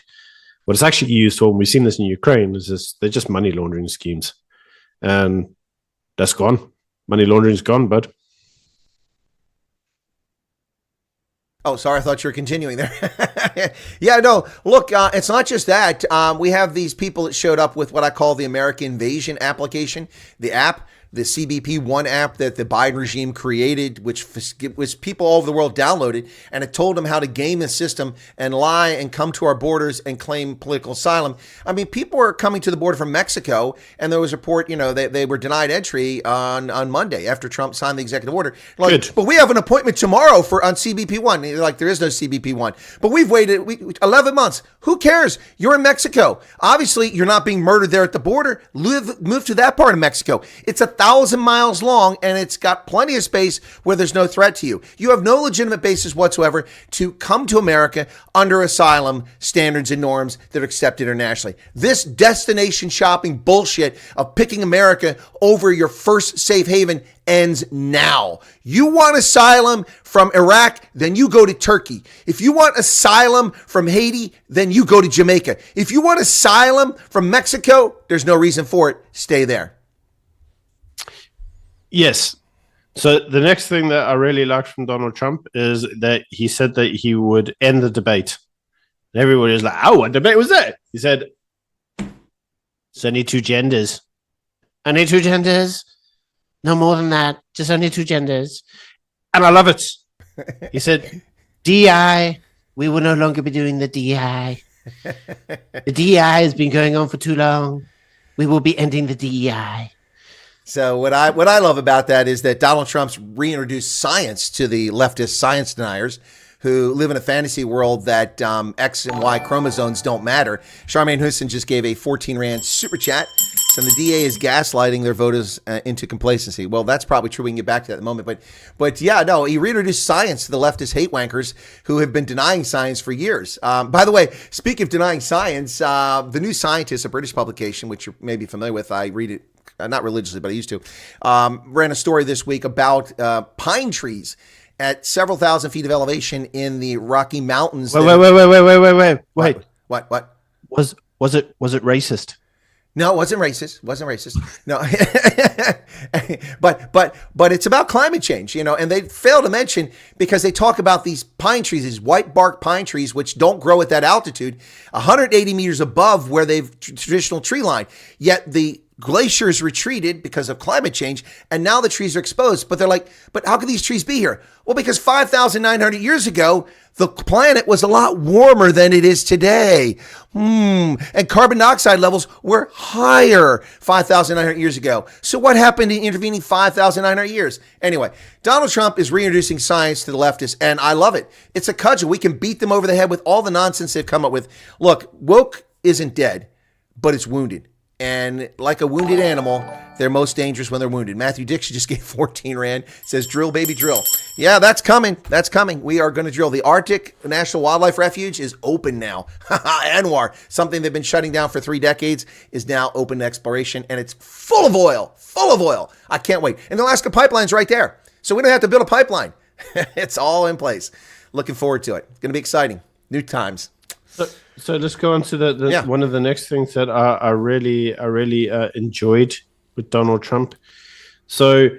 What it's actually used for, and we've seen this in Ukraine, is they're just money laundering schemes, and that's gone. Money laundering's gone, bud. Oh, sorry. I thought you were continuing there. Yeah, no, look, it's not just that. We have these people that showed up with what I call the American Invasion application, the app, the CBP-1 app that the Biden regime created, which people all over the world downloaded, and it told them how to game the system and lie and come to our borders and claim political asylum. I mean, people were coming to the border from Mexico, and there was a report, they were denied entry on Monday after Trump signed the executive order. Like, but we have an appointment tomorrow on CBP-1. Like, there is no CBP-1. But we've waited 11 months. Who cares? You're in Mexico. Obviously, you're not being murdered there at the border. Move to that part of Mexico. It's 1,000 miles long, and it's got plenty of space where there's no threat to you. You have no legitimate basis whatsoever to come to America under asylum standards and norms that are accepted internationally. This destination shopping bullshit of picking America over your first safe haven ends now. You want asylum from Iraq, then you go to Turkey. If you want asylum from Haiti, then you go to Jamaica. If you want asylum from Mexico, there's no reason for it. Stay there. Yes. So the next thing that I really liked from Donald Trump is that he said that he would end the debate. And everybody was like, oh, what debate was that? He said, it's only two genders. Only two genders. No more than that. Just only two genders. And I love it. He said, DI, we will no longer be doing the DI. The DI has been going on for too long. We will be ending the DEI. So what I love about that is that Donald Trump's reintroduced science to the leftist science deniers who live in a fantasy world that X and Y chromosomes don't matter. Charmaine Hussein just gave a 14 Rand super chat. And the DA is gaslighting their voters into complacency. Well, that's probably true. We can get back to that in a moment. But yeah, no, he reintroduced science to the leftist hate wankers who have been denying science for years. By the way, speaking of denying science, The New Scientist, a British publication, which you may be familiar with, I read it not religiously, but I used to, ran a story this week about pine trees at several thousand feet of elevation in the Rocky Mountains. Wait. What? Was it racist? No, it wasn't racist. No, but it's about climate change, you know, and they fail to mention, because they talk about these pine trees, these white bark pine trees, which don't grow at that altitude, 180 meters above where they've traditional tree line. Yet the glaciers retreated because of climate change, and now the trees are exposed. But they're like, but how can these trees be here? Well, because 5,900 years ago, the planet was a lot warmer than it is today. And carbon dioxide levels were higher 5,900 years ago. So what happened in intervening 5,900 years? Anyway, Donald Trump is reintroducing science to the leftists, and I love it. It's a cudgel. We can beat them over the head with all the nonsense they've come up with. Look, woke isn't dead, but it's wounded. And like a wounded animal, they're most dangerous when they're wounded. Matthew Dixon just gave 14 Rand, says, drill, baby, drill. Yeah, that's coming. That's coming. We are going to drill. The Arctic National Wildlife Refuge is open now. Anwar, something they've been shutting down for 3 decades, is now open to exploration, and it's full of oil. I can't wait. And the Alaska pipeline's right there. So we don't have to build a pipeline. It's all in place. Looking forward to it. It's going to be exciting. New times. So let's go on to the one of the next things that I really enjoyed with Donald Trump. So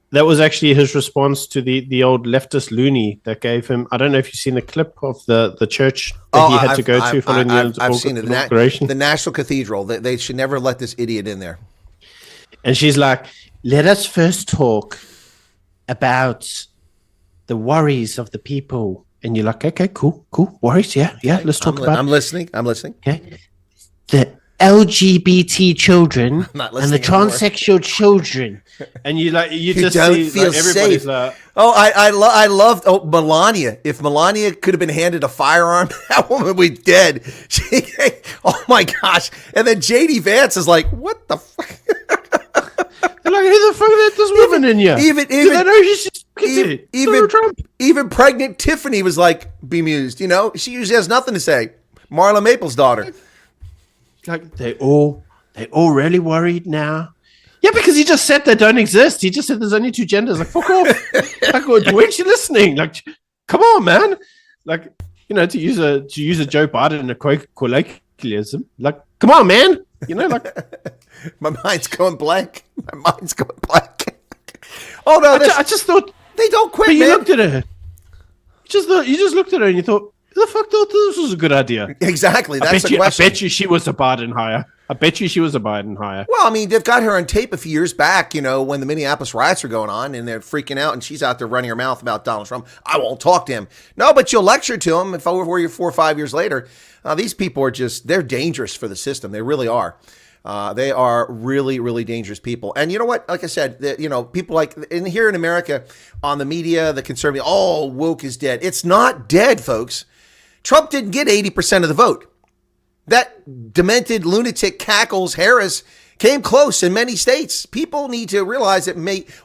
that was actually his response to the old leftist loony that gave him. I don't know if you've seen the clip of the church that he had to go to following I've seen it. The National Cathedral. They should never let this idiot in there. And she's like, let us first talk about the worries of the people. And you're like, okay, cool. Worries, yeah. Let's talk about it. I'm listening. Okay. The LGBT children and the transsexual children. And you just don't see feel like, everybody's safe. like, I loved Melania. If Melania could have been handed a firearm, that woman would be dead. Oh my gosh. And then JD Vance is like, what the fuck? They're like, who the fuck let this woman in here? Even pregnant Tiffany was like bemused. You know, she usually has nothing to say. Marla Maple's daughter. Like they all really worried now. Yeah, because he just said they don't exist. He just said there's only 2 genders. Like, fuck off. Like, weren't you listening? Like, come on, man. Like, you know, to use a Joe Biden colloquialism. Like, come on, man. You know, like. My mind's going blank. Oh no! I just thought they don't quit. But you looked at her. You just looked at her and you thought, who the fuck thought this was a good idea? Exactly. That's the question. I bet you she was a Biden hire. Well, I mean, they've got her on tape a few years back, you know, when the Minneapolis riots were going on and they're freaking out and she's out there running her mouth about Donald Trump. I won't talk to him. No, but you'll lecture to him if I were you 4 or 5 years later. These people are they're dangerous for the system. They really are. They are really, really dangerous people. And you know what? Like I said, people like here in America on the media, the conservative, woke is dead. It's not dead, folks. Trump didn't get 80% of the vote. That demented lunatic Cackles Harris came close in many states. People need to realize that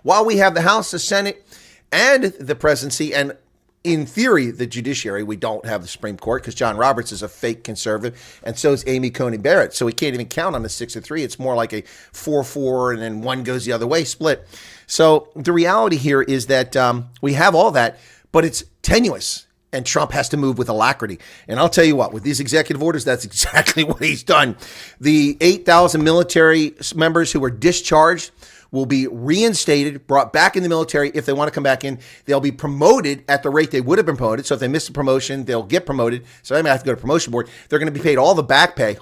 while we have the House, the Senate, and the presidency, and in theory, the judiciary, we don't have the Supreme Court because John Roberts is a fake conservative, and so is Amy Coney Barrett. So we can't even count on a 6-3. It's more like a 4-4, and then one goes the other way, split. So the reality here is that we have all that, but it's tenuous, and Trump has to move with alacrity. And I'll tell you what, with these executive orders, that's exactly what he's done. The 8,000 military members who were discharged will be reinstated, brought back in the military. If they want to come back in, they'll be promoted at the rate they would have been promoted. So if they miss a promotion, they'll get promoted. So they might have to go to promotion board. They're going to be paid all the back pay.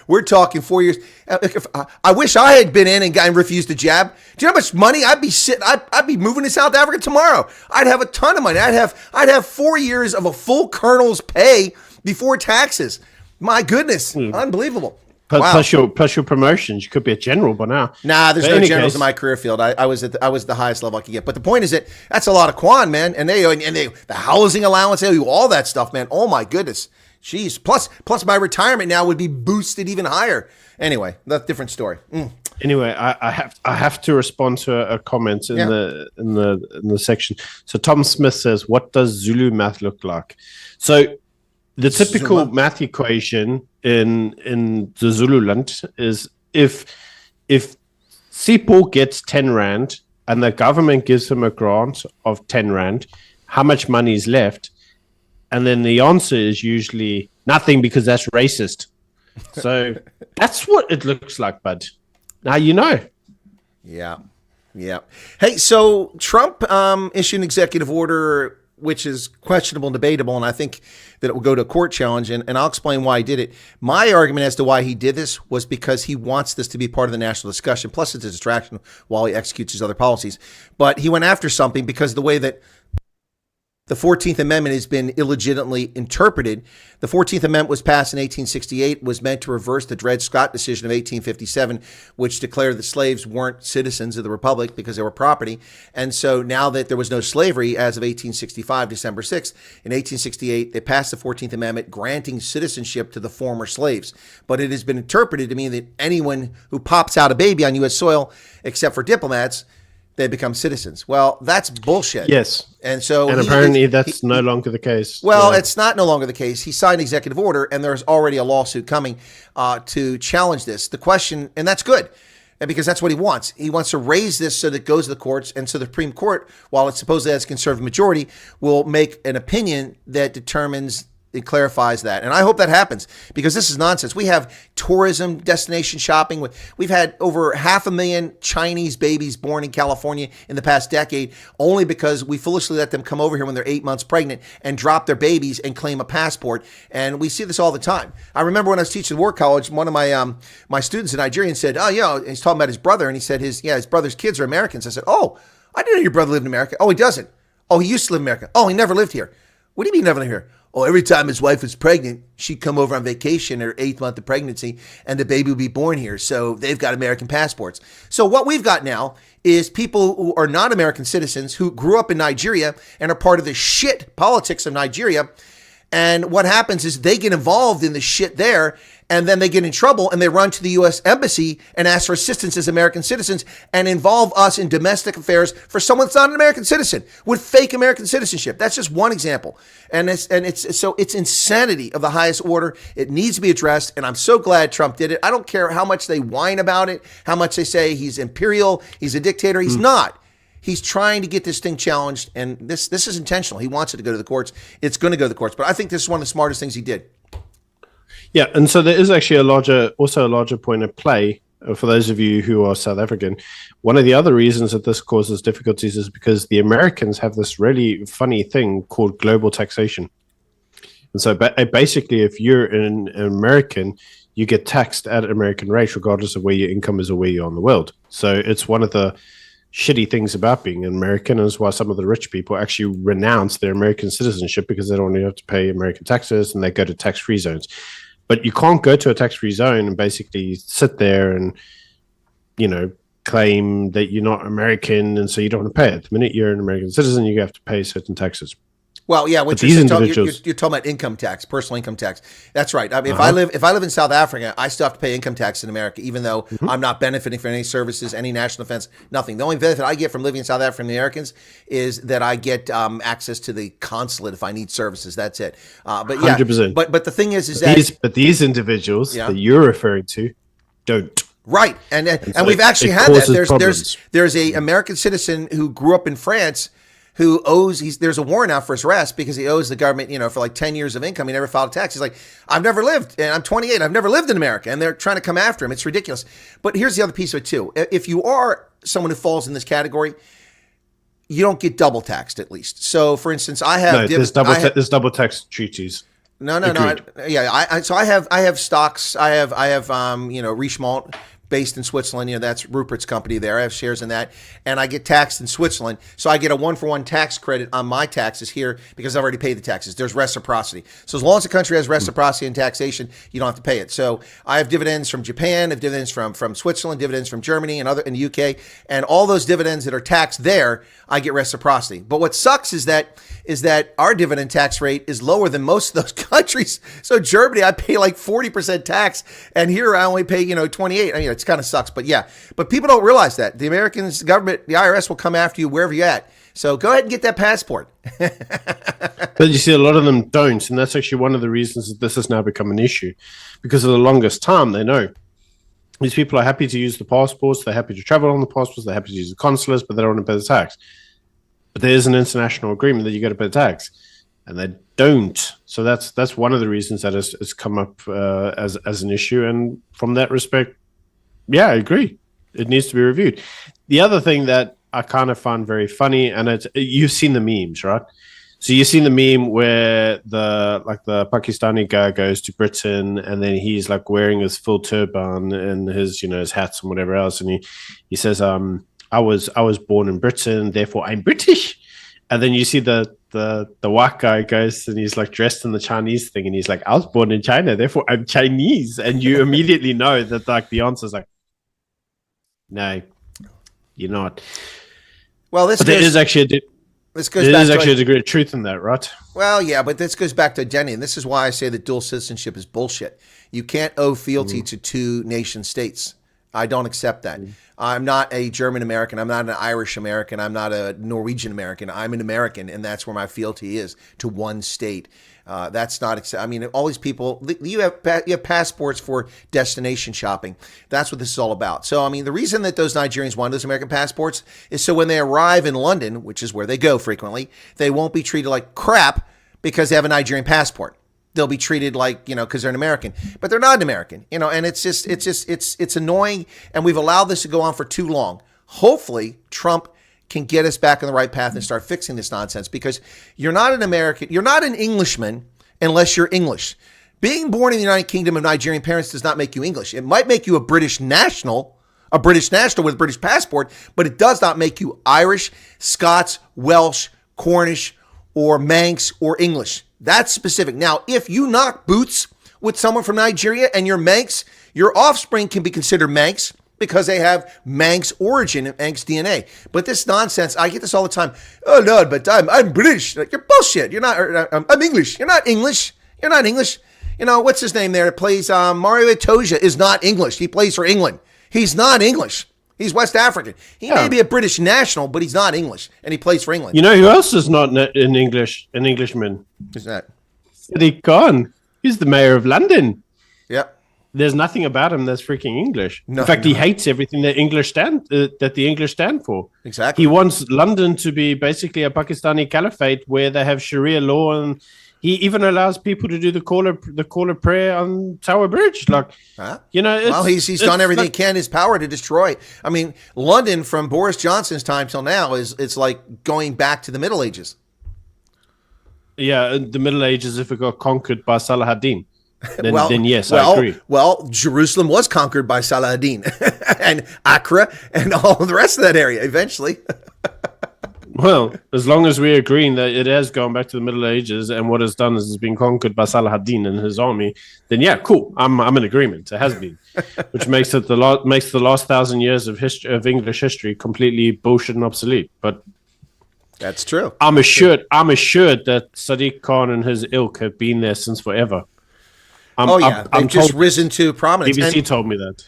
We're talking 4 years. I wish I had been in and refused to jab. Do you know how much money I'd be moving to South Africa tomorrow? I'd have a ton of money. I'd have 4 years of a full colonel's pay before taxes. My goodness, unbelievable. Wow. Plus your promotions. You could be a general by now. Nah, there's But no any generals case- in my career field. I was the highest level I could get. But the point is that that's a lot of quan, man. And they the housing allowance, they owe you all that stuff, man. Oh my goodness. Jeez. Plus my retirement now would be boosted even higher. Anyway, that's a different story. Anyway, I have to respond to a comment in the section. So Tom Smith says, "What does Zulu math look like?" So the typical math equation in the Zululand is if Sipho gets 10 rand and the government gives him a grant of 10 rand, how much money is left? And then the answer is usually nothing because that's racist. So that's what it looks like, bud. Now you know. Yeah. Hey, so Trump issued an executive order, which is questionable and debatable, and I think that it will go to a court challenge, and I'll explain why he did it. My argument as to why he did this was because he wants this to be part of the national discussion, plus it's a distraction while he executes his other policies. But he went after something because the way that the 14th Amendment has been illegitimately interpreted. The 14th Amendment was passed in 1868, was meant to reverse the Dred Scott decision of 1857, which declared that slaves weren't citizens of the Republic because they were property. And so now that there was no slavery as of 1865, December 6th, in 1868, they passed the 14th Amendment granting citizenship to the former slaves. But it has been interpreted to mean that anyone who pops out a baby on U.S. soil, except for diplomats, they become citizens. Well, that's bullshit. Yes. And so apparently that's no longer the case. Well, it's not no longer the case. He signed an executive order, and there's already a lawsuit coming to challenge this. The question, and that's good, because that's what he wants. He wants to raise this so that it goes to the courts, and so the Supreme Court, while it supposedly has a conservative majority, will make an opinion that determines it clarifies that. And I hope that happens, because this is nonsense. We have tourism, destination shopping. We've had over 500,000 Chinese babies born in California in the past decade, only because we foolishly let them come over here when they're 8 months pregnant and drop their babies and claim a passport. And we see this all the time. I remember when I was teaching at War College, one of my students, a Nigerian, said, "Oh, yeah," he's talking about his brother, and he said his brother's kids are Americans. I said, "Oh, I didn't know your brother lived in America." "Oh, he doesn't." "Oh, he used to live in America." "Oh, he never lived here." "What do you mean never lived here?" "Oh, every time his wife was pregnant, she'd come over on vacation her 8th month of pregnancy, and the baby would be born here. So they've got American passports." So what we've got now is people who are not American citizens who grew up in Nigeria and are part of the shit politics of Nigeria. And what happens is they get involved in the shit there, and then they get in trouble, and they run to the U.S. Embassy and ask for assistance as American citizens and involve us in domestic affairs for someone that's not an American citizen with fake American citizenship. That's just one example. And it's insanity of the highest order. It needs to be addressed, and I'm so glad Trump did it. I don't care how much they whine about it, how much they say he's imperial, he's a dictator. He's not. He's trying to get this thing challenged, and this is intentional. He wants it to go to the courts. It's going to go to the courts. But I think this is one of the smartest things he did. Yeah, and so there is actually a larger point at play for those of you who are South African. One of the other reasons that this causes difficulties is because the Americans have this really funny thing called global taxation. And so basically, if you're an American, you get taxed at an American rate regardless of where your income is or where you are in the world. So it's one of the shitty things about being an American, is why some of the rich people actually renounce their American citizenship, because they don't have to pay American taxes and they go to tax-free zones. But you can't go to a tax-free zone and basically sit there and, claim that you're not American, and so you don't want to pay it. The minute you're an American citizen, you have to pay certain taxes. Well, yeah, you're talking about income tax, personal income tax. That's right. I mean, if I live in South Africa, I still have to pay income tax in America, even though I'm not benefiting from any services, any national defense, nothing. The only benefit I get from living in South Africa from the Americans is that I get access to the consulate if I need services. That's it. But yeah, 100%. But the thing is that these individuals that you're referring to don't. Right, and so we've actually had that. There's a American citizen who grew up in France who there's a warrant out for his arrest because he owes the government, for like 10 years of income. He never filed a tax. He's like, I've never lived, and I'm 28. I've never lived in America, and they're trying to come after him. It's ridiculous. But here's the other piece of it too. If you are someone who falls in this category, you don't get double taxed, at least. So, for instance, there's double tax treaties. No. So I have stocks. I have Richemont, based in Switzerland. That's Rupert's company there. I have shares in that, and I get taxed in Switzerland. So I get a 1-for-1 tax credit on my taxes here because I've already paid the taxes. There's reciprocity. So as long as the country has reciprocity in taxation, you don't have to pay it. So I have dividends from Japan, I have dividends from Switzerland, dividends from Germany and in the UK, and all those dividends that are taxed there, I get reciprocity. But what sucks is that our dividend tax rate is lower than most of those countries. So Germany, I pay like 40% tax, and here I only pay 28. I mean, it kind of sucks, but yeah. But people don't realize that the Americans, the government, the IRS will come after you wherever you're at. So go ahead and get that passport. But you see, a lot of them don't, and that's actually one of the reasons that this has now become an issue, because for the longest time they know these people are happy to use the passports, they're happy to travel on the passports, they're happy to use the consulates, but they don't want to pay the tax. But there is an international agreement that you got to pay the tax, and they don't. So that's one of the reasons that it's come up as an issue. And from that respect, yeah, I agree. It needs to be reviewed. The other thing that I kind of find very funny, and you've seen the memes, right? So you've seen the meme where the Pakistani guy goes to Britain, and then he's like wearing his full turban and his his hats and whatever else, and he says, I was born in Britain, therefore I'm British. And then you see the white guy goes and he's like dressed in the Chinese thing, and he's like, I was born in China, therefore I'm Chinese. And you immediately know that like the answer is like, no, you're not. Well, there is actually a degree of truth in that, right? Well, yeah, but this goes back to identity, and this is why I say that dual citizenship is bullshit. You can't owe fealty to two nation states. I don't accept that. I'm not a German American. I'm not an Irish American. I'm not a Norwegian American. I'm an American, and that's where my fealty is, to one state. That's not. I mean, all these people. You have passports for destination shopping. That's what this is all about. So, I mean, the reason that those Nigerians want those American passports is so when they arrive in London, which is where they go frequently, they won't be treated like crap because they have a Nigerian passport. They'll be treated like, because they're an American, but they're not an American, and it's annoying. And we've allowed this to go on for too long. Hopefully Trump can get us back on the right path and start fixing this nonsense, because you're not an American. You're not an Englishman unless you're English. Being born in the United Kingdom of Nigerian parents does not make you English. It might make you a British national with a British passport, but it does not make you Irish, Scots, Welsh, Cornish, or Manx, or English. That's specific. Now, if you knock boots with someone from Nigeria and you're Manx, your offspring can be considered Manx because they have Manx origin and Manx DNA. But this nonsense, I get this all the time. Oh, no, but I'm British. Like, you're bullshit. You're not. I'm English. You're not English. You're not English. What's his name there? It plays Mario Itoja is not English. He plays for England. He's not English. He's West African. He may be a British national, but he's not English, and he plays for England. You know who else is not an Englishman? Who's that? Sadiq Khan. He's the mayor of London. Yep. There's nothing about him that's freaking English. In fact, he hates everything that the English stand for. Exactly. He wants London to be basically a Pakistani caliphate where they have Sharia law, and he even allows people to do the call of prayer on Tower Bridge. Like, well, he's done everything he can in his power to destroy. I mean, London from Boris Johnson's time till now it's like going back to the Middle Ages. Yeah, the Middle Ages, if it got conquered by Salah ad-Din, then yes, I agree. Well, Jerusalem was conquered by Salah ad-Din and Accra and all the rest of that area eventually. Well, as long as we're agreeing that it has gone back to the Middle Ages and what it's done is it's been conquered by Salah ad-Din and his army, then yeah, cool. I'm in agreement. It has been, which makes it the last 1,000 years of history of English history completely bullshit and obsolete. But that's true. I'm assured that Sadiq Khan and his ilk have been there since forever. They've just risen to prominence. BBC told me that.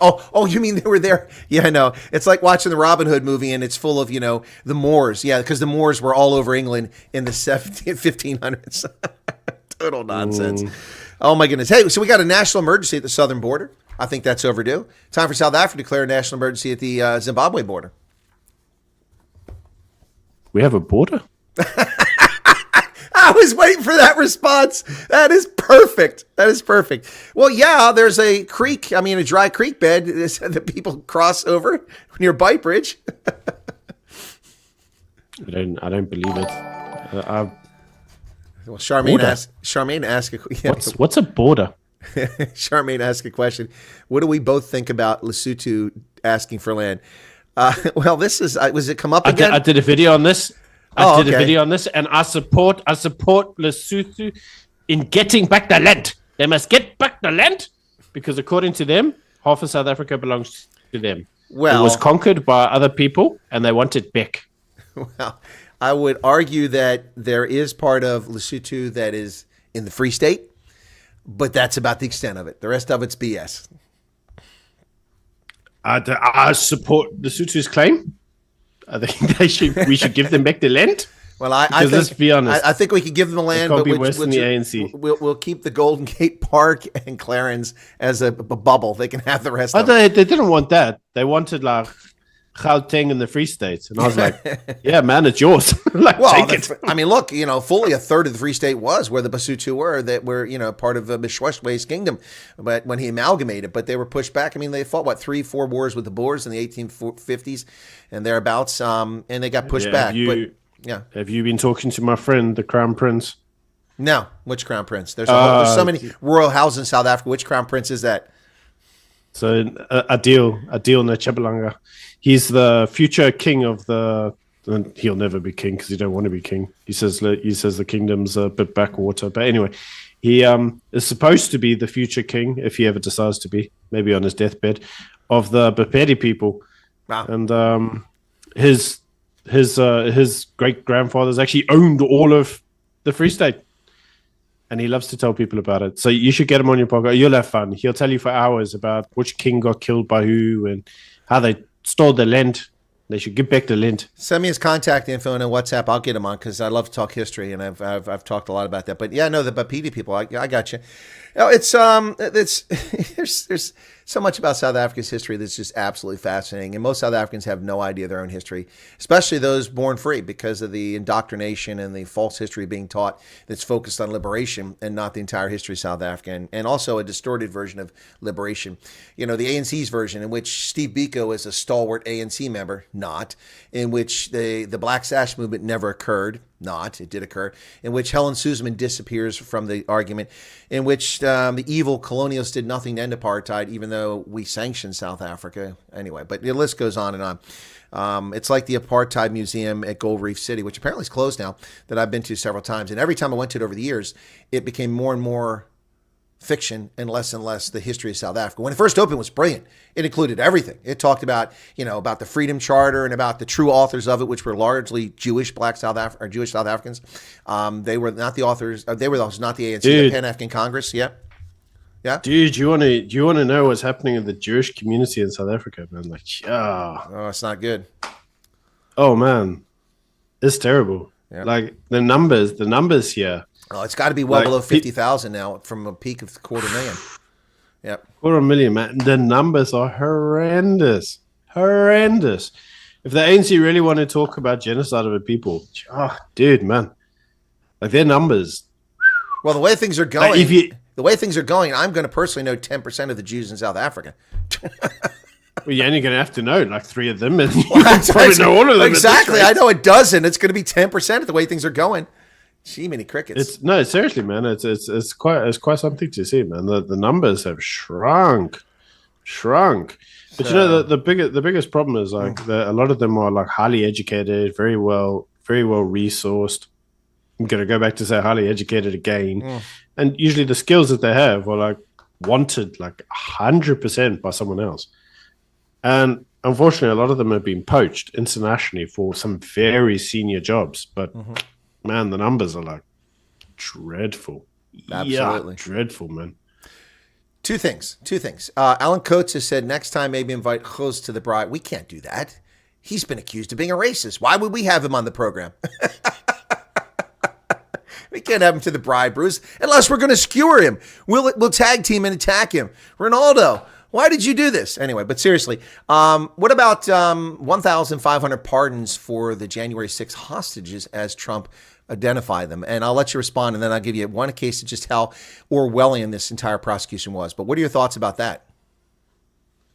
Oh, you mean they were there? Yeah, no. It's like watching the Robin Hood movie, and it's full of, the Moors. Yeah, because the Moors were all over England in the 1500s. Total nonsense. Oh, my goodness. Hey, so we got a national emergency at the southern border. I think that's overdue. Time for South Africa to declare a national emergency at the Zimbabwe border. We have a border? I was waiting for that response. That is perfect. Well, yeah, there's a dry creek bed that people cross over near Bite Bridge. I don't believe it. Well, Charmaine asked. What's a border? Charmaine asked a question. What do we both think about Lesotho asking for land? Well, this is was it come up again? I did a video on this. I did okay. a video on this, and I support Lesotho in getting back the land. They must get back the land because, according to them, half of South Africa belongs to them. Well, it was conquered by other people, and they want it back. Well, I would argue that there is part of Lesotho that is in the Free State, but that's about the extent of it. The rest of it's BS. I support Lesotho's claim. I think we should give them back the land. Well, I think, let's be honest, I think we could give them the land, but worse than the ANC. We'll keep the Golden Gate Park and Clarence as a bubble. They can have the rest of it. They didn't want that. They wanted like Gauteng in the Free State. And I was like, yeah, man, it's yours. Take it. I mean, look, fully a third of the Free State was where the Basotho were, that were, part of Mishweshwe's kingdom. But when he amalgamated, but they were pushed back. I mean, they fought, 3-4 wars with the Boers in the 1850s and thereabouts, and they got pushed back. Have you been talking to my friend, the Crown Prince? No. Which Crown Prince? There's so many royal houses in South Africa. Which Crown Prince is that? So Adil Nchabalanga. He's the future king of the. And he'll never be king because he don't want to be king. He says the kingdom's a bit backwater. But anyway, he is supposed to be the future king if he ever decides to be, maybe on his deathbed, of the Bapedi people. Wow. And his great grandfathers actually owned all of the Free State, and he loves to tell people about it. So you should get him on your podcast. You'll have fun. He'll tell you for hours about which king got killed by who and how they stole the land. They should give back the land. Send me his contact info and a WhatsApp. I'll get him on because I love to talk history, and I've talked a lot about that. But yeah, no, the Bapedi people. I got you. It's there's so much about South Africa's history that's just absolutely fascinating, and most South Africans have no idea their own history, especially those born free, because of the indoctrination and the false history being taught that's focused on liberation and not the entire history of South Africa, and also a distorted version of liberation. The ANC's version, in which Steve Biko is a stalwart ANC member, not in which the Black Sash movement never occurred. Not. It did occur, in which Helen Suzman disappears from the argument, in which the evil colonialists did nothing to end apartheid, even though we sanctioned South Africa. Anyway, but the list goes on and on. It's like the Apartheid Museum at Gold Reef City, which apparently is closed now, that I've been to several times. And every time I went to it over the years, it became more and more fiction and less the history of South Africa. When it first opened, it was brilliant. It included everything. It talked about, about the Freedom Charter and about the true authors of it, which were largely Jewish South Africans. They were not the authors. They were not the ANC, the Pan-African Congress. Yeah. Yeah. Dude, you want to know what's happening in the Jewish community in South Africa, man? Oh, it's not good. Oh man, it's terrible. Yeah. Like the numbers here. Oh, it's got to be well below 50,000 now from a peak of 250,000. Yep. 250,000, man. The numbers are horrendous. Horrendous. If the ANC really want to talk about genocide of a people, dude, man. Like their numbers. Well, the way things are going, I'm going to personally know 10% of the Jews in South Africa. Well, you're only going to have to know like 3 of them, and you probably know all of them. Exactly. I know a dozen. It's going to be 10% of the way things are going. Gee, many crickets. No, seriously, man. It's quite something to see, man. The numbers have shrunk. But the biggest problem is like a lot of them are like highly educated, very well resourced. I'm gonna go back to say highly educated again, and usually the skills that they have are like wanted like 100% by someone else, and unfortunately, a lot of them have been poached internationally for some very senior jobs, but. Man, the numbers are like dreadful. Absolutely. Yeah, dreadful, man. Two things. Alan Coates has said next time maybe invite Jos to the Braai. We can't do that. He's been accused of being a racist. Why would we have him on the program? We can't have him to the Braai, Bruce, unless we're going to skewer him. We'll tag team and attack him. Ronaldo, why did you do this? Anyway, but seriously, what about 1,500 pardons for the January 6th hostages as Trump identify them? And I'll let you respond, and then I'll give you one case of just how Orwellian this entire prosecution was. But what are your thoughts about that?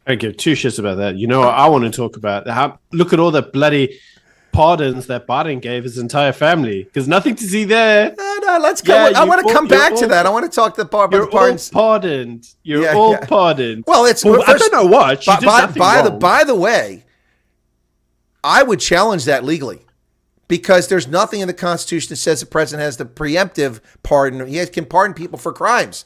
I give 2 shits about that. I want to talk about look at all the bloody pardons that Biden gave his entire family. There's nothing to see there. Let's go. I want to come back to that. I want to talk to the part about the pardons. Pardoned. You're all pardoned. Well, it's. Well, I don't know what. By the way, I would challenge that legally, because there's nothing in the Constitution that says the president has the preemptive pardon. He can pardon people for crimes.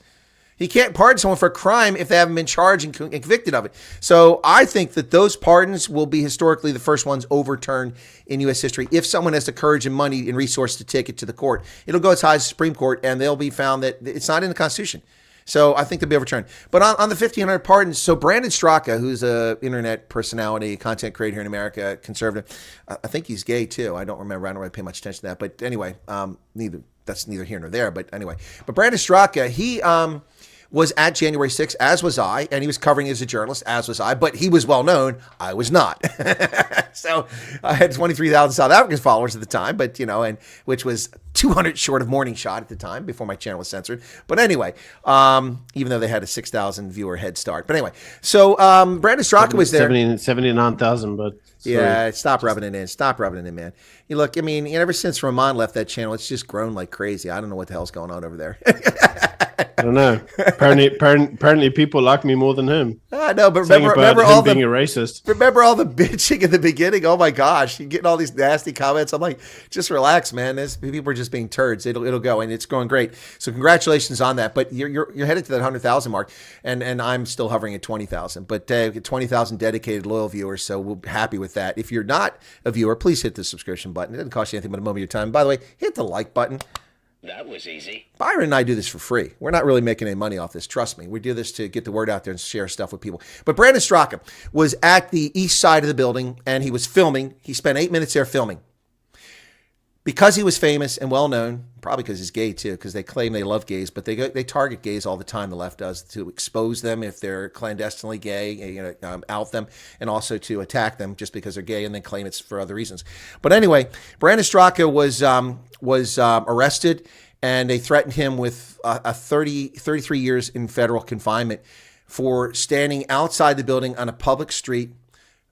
He can't pardon someone for a crime if they haven't been charged and convicted of it. So I think that those pardons will be historically the first ones overturned in U.S. history. If someone has the courage and money and resource to take it to the court, it'll go as high as the Supreme Court, and they'll be found that it's not in the Constitution. So I think they'll be overturned. But on the 1,500 pardons, so Brandon Straka, who's an internet personality, content creator here in America, conservative, I think he's gay too. I don't remember. I don't really pay much attention to that. But anyway, that's neither here nor there. But anyway, but Brandon Straka, he was at January 6th, as was I, and he was covering it as a journalist, as was I, but he was well known. I was not. So I had 23,000 South African followers at the time, but and which was 200 short of Morning Shot at the time before my channel was censored. But anyway, even though they had a 6,000 viewer head start. But anyway, so Brandon Straka was there. 79,000, but sorry. Yeah, stop rubbing it in. Stop rubbing it in, man. You look, I mean, ever since Ramon left that channel, it's just grown like crazy. I don't know what the hell's going on over there. I don't know. Apparently, people like me more than him. I know, but remember all being a racist. Remember all the bitching in the beginning? Oh my gosh, you're getting all these nasty comments. I'm like, just relax, man. People are just being turds. It'll go, and it's going great. So congratulations on that. But you're headed to that 100,000 mark, and I'm still hovering at 20,000. But 20,000 dedicated loyal viewers. So we're happy with that. If you're not a viewer, please hit the subscription button. It doesn't cost you anything but a moment of your time. By the way, hit the like button. That was easy. Byron and I do this for free. We're not really making any money off this. Trust me. We do this to get the word out there and share stuff with people. But Brandon Straka was at the east side of the building, and he was filming. He spent 8 minutes there filming. Because he was famous and well-known, probably because he's gay too, because they claim they love gays, but they target gays all the time, the left does, to expose them if they're clandestinely gay, out them, and also to attack them just because they're gay and then claim it's for other reasons. But anyway, Brandon Straka was arrested, and they threatened him with 33 years in federal confinement for standing outside the building on a public street,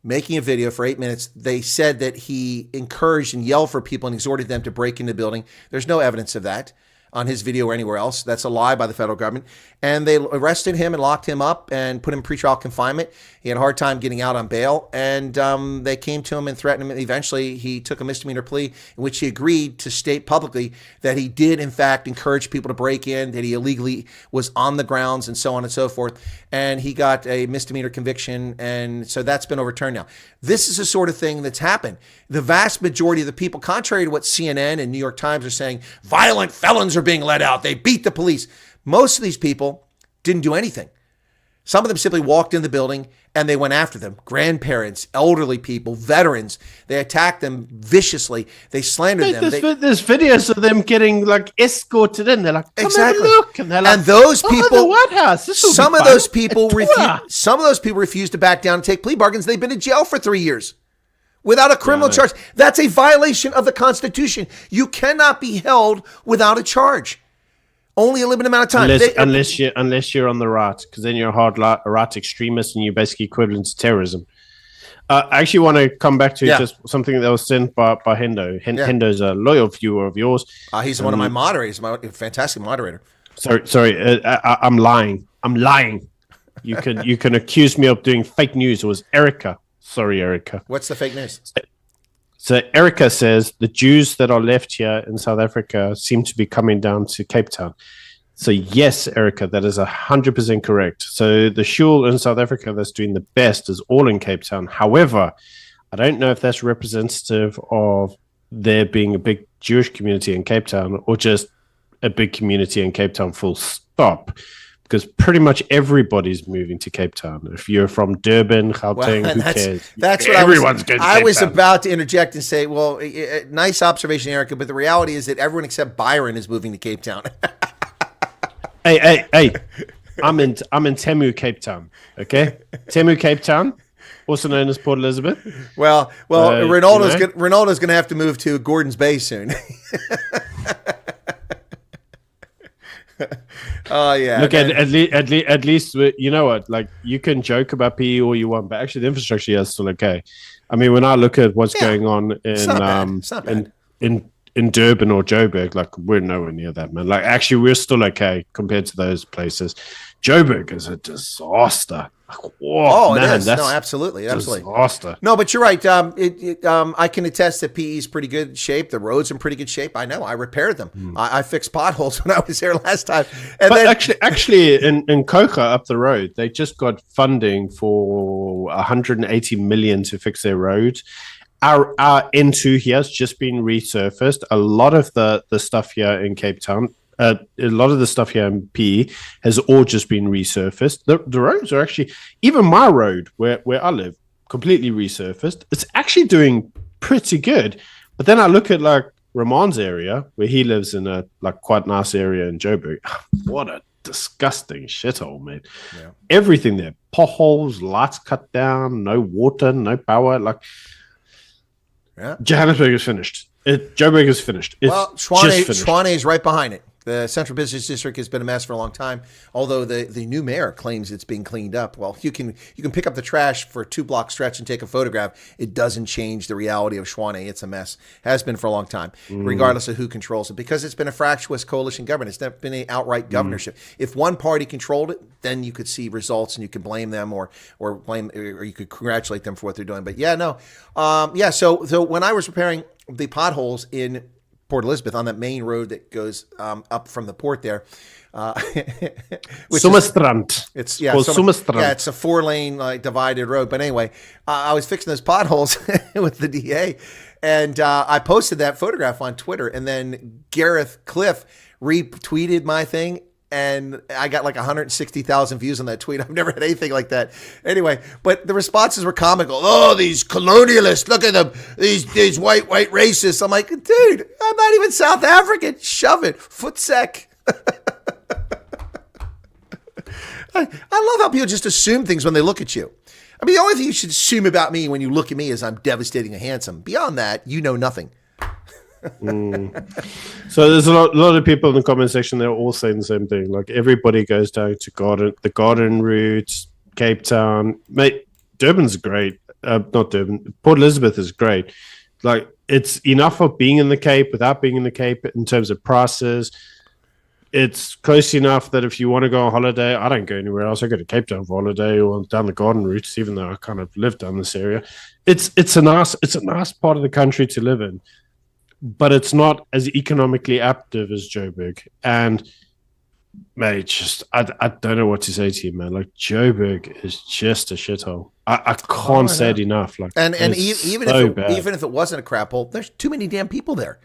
making a video for 8 minutes. They said that he encouraged and yelled for people and exhorted them to break into the building. There's no evidence of that on his video or anywhere else. That's a lie by the federal government. And they arrested him and locked him up and put him in pretrial confinement. He had a hard time getting out on bail. And they came to him and threatened him. Eventually, he took a misdemeanor plea in which he agreed to state publicly that he did, in fact, encourage people to break in, that he illegally was on the grounds and so on and so forth. And he got a misdemeanor conviction. And so that's been overturned now. This is the sort of thing that's happened. The vast majority of the people, contrary to what CNN and New York Times are saying, violent felons are being let out. They beat the police. Most of these people didn't do anything. Some of them simply walked in the building and they went after them. Grandparents, elderly people, veterans. They attacked them viciously. They slandered them. There's videos of them getting escorted in. They're like, come exactly. have a look. And they're like, those people, the White House. Some of those people refused to back down and take plea bargains. They've been in jail for 3 years without a criminal charge. That's a violation of the Constitution. You cannot be held without a charge. Only a limited amount of time. Unless you're on the right, because then you're a hard right extremist and you're basically equivalent to terrorism. I actually want to come back to just something that was sent by Hendo. Hendo's a loyal viewer of yours. He's one of my moderators, my fantastic moderator. Sorry, I'm lying. You can accuse me of doing fake news. It was Erica. Sorry, Erica. What's the fake news? So Erica says the Jews that are left here in South Africa seem to be coming down to Cape Town. So yes, Erica, that is 100% correct. So the shul in South Africa that's doing the best is all in Cape Town. However, I don't know if that's representative of there being a big Jewish community in Cape Town or just a big community in Cape Town full stop. Because pretty much everybody's moving to Cape Town. If you're from Durban, Gauteng, who cares? That's what everyone's going to I was about to interject and say, well, nice observation, Erica, but the reality is that everyone except Byron is moving to Cape Town. Hey! I'm in Temu, Cape Town. Okay, Temu, Cape Town, also known as Port Elizabeth. Well, Ronaldo's going to have to move to Gordon's Bay soon. Oh yeah. Look, at least you know what? Like, you can joke about PE all you want, but actually the infrastructure is still okay. I mean, when I look at what's going on in in Durban or Joburg, like we're nowhere near that, man. Like actually, we're still okay compared to those places. Joburg is a disaster. Like, whoa, man, it is. that's No, absolutely. disaster. No, but you're right. I can attest that PE is pretty good shape. The roads in pretty good shape. I know. I repaired them. I fixed potholes when I was there last time. And but then, actually, in Coca up the road, they just got funding for 180 million to fix their road. Our N2 here has just been resurfaced. A lot of the stuff here in Cape Town, a lot of the stuff here in PE has all just been resurfaced. The roads are actually, even my road where I live, completely resurfaced. It's actually doing pretty good. But then I look at like Ramon's area, where he lives in a like quite nice area in Joburg. What a disgusting shithole, man. Yeah. Everything there, potholes, lights cut down, no water, no power, like. Yeah. Johannesburg is finished. Joburg is finished. It's Tshwane is right behind it. The Central Business District has been a mess for a long time, although the new mayor claims it's being cleaned up. Well, you can pick up the trash for a 2-block stretch and take a photograph. It doesn't change the reality of Tshwane. It's a mess. Has been for a long time, regardless of who controls it, because it's been a fractious coalition government. It's not been an outright governorship. If one party controlled it, then you could see results and you could blame them or you could congratulate them for what they're doing. But yeah, no. So when I was repairing the potholes in Port Elizabeth on that main road that goes up from the port there. Summerstrand. It's a 4-lane divided road. But anyway, I was fixing those potholes with the DA, and I posted that photograph on Twitter, and then Gareth Cliff retweeted my thing. And I got like 160,000 views on that tweet. I've never had anything like that. Anyway, but the responses were comical. Oh, these colonialists, look at them. These white racists. I'm like, dude, I'm not even South African. Shove it. Footsec. I love how people just assume things when they look at you. I mean, the only thing you should assume about me when you look at me is I'm devastating and handsome. Beyond that, you know nothing. So there's a lot of people in the comment section. They're all saying the same thing. Like everybody goes down to the Garden route, Cape Town. Mate, Durban's great. Not Durban. Port Elizabeth is great. Like it's enough of being in the Cape without being in the Cape in terms of prices. It's close enough that if you want to go on holiday, I don't go anywhere else. I go to Cape Town for holiday or down the Garden routes, even though I kind of live down this area. It's a nice part of the country to live in. But it's not as economically active as Joburg. And, mate, just I don't know what to say to you, man. Like, Joburg is just a shithole. I can't say it enough. Like, and even if it wasn't a crap hole, there's too many damn people there.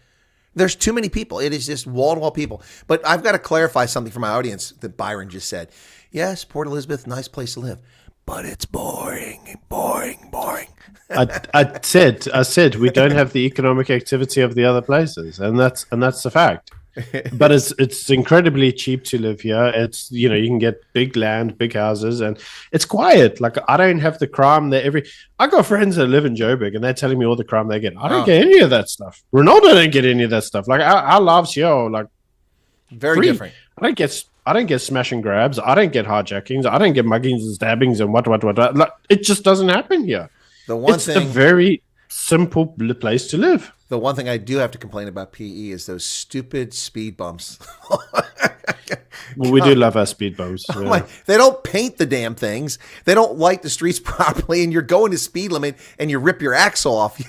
There's too many people. It is just wall-to-wall people. But I've got to clarify something for my audience that Byron just said. Yes, Port Elizabeth, nice place to live. But it's boring. I said we don't have the economic activity of the other places, and that's the fact. But it's incredibly cheap to live here. It's you can get big land, big houses, and it's quiet. Like I don't have the crime that I got friends that live in Joburg, and they're telling me all the crime they get. I don't get any of that stuff. Ronaldo don't get any of that stuff. Like our lives here are like very free. different. I don't get smash and grabs. I don't get hijackings. I don't get muggings and stabbings and what. Like, it just doesn't happen here. It's a very simple place to live. The one thing I do have to complain about PE is those stupid speed bumps. Well, we do love our speed bumps. Yeah. They don't paint the damn things. They don't light the streets properly, and you're going to speed limit, and you rip your axle off.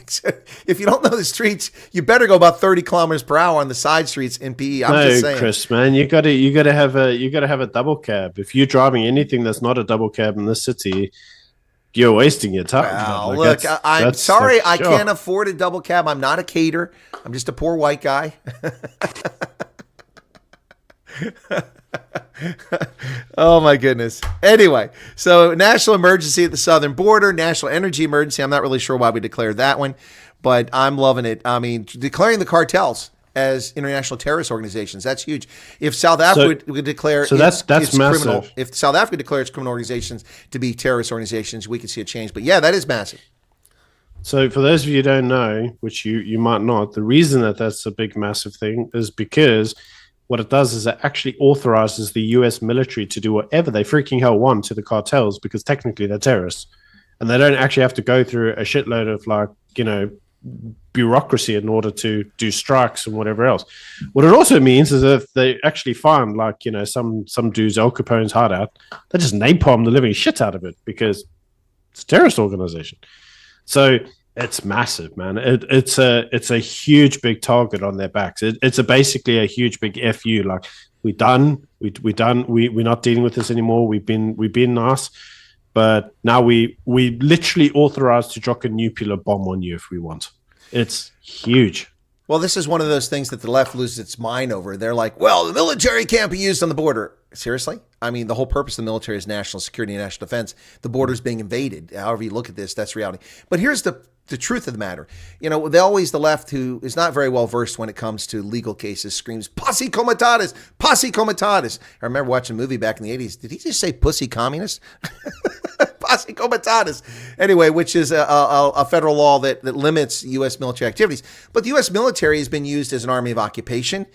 If you don't know the streets, you better go about 30 kilometers per hour on the side streets in PE. I'm just saying, Chris, man, you got to have a double cab. If you're driving anything that's not a double cab in this city, you're wasting your time. Well, look, I'm sorry, I can't afford a double cab. I'm not a cater. I'm just a poor white guy. Oh my goodness. Anyway, so national emergency at the southern border, national energy emergency. I'm not really sure why we declared that one, but I'm loving it. I mean, declaring the cartels as international terrorist organizations, that's huge. If South Africa would declare that's massive. criminal, if South Africa declares criminal organizations to be terrorist organizations, we could see a change. But yeah, that is massive. So for those of you who don't know, which you might not, the reason that's a big, massive thing is because what it does is it actually authorizes the US military to do whatever they freaking hell want to the cartels, because technically they're terrorists. And they don't actually have to go through a shitload of bureaucracy in order to do strikes and whatever else. What it also means is if they actually find, like, you know, some dude's Al Capone's hideout, they just napalm the living shit out of it because it's a terrorist organization. So it's massive, man. It's a huge big target on their backs. It's basically a huge big FU. Like, we're done. We're done. We're not dealing with this anymore. We've been nice. But now we literally authorized to drop a nuclear bomb on you if we want. It's huge. Well, this is one of those things that the left loses its mind over. They're like, well, the military can't be used on the border. Seriously? I mean, the whole purpose of the military is national security and national defense. The border's being invaded. However you look at this, that's reality. But here's the truth of the matter. You know, the left, who is not very well versed when it comes to legal cases, screams, posse comitatus, posse comitatus. I remember watching a movie back in the 80s. Did he just say pussy communist? Posse comitatus. Anyway, which is a federal law that limits U.S. military activities. But the U.S. military has been used as an army of occupation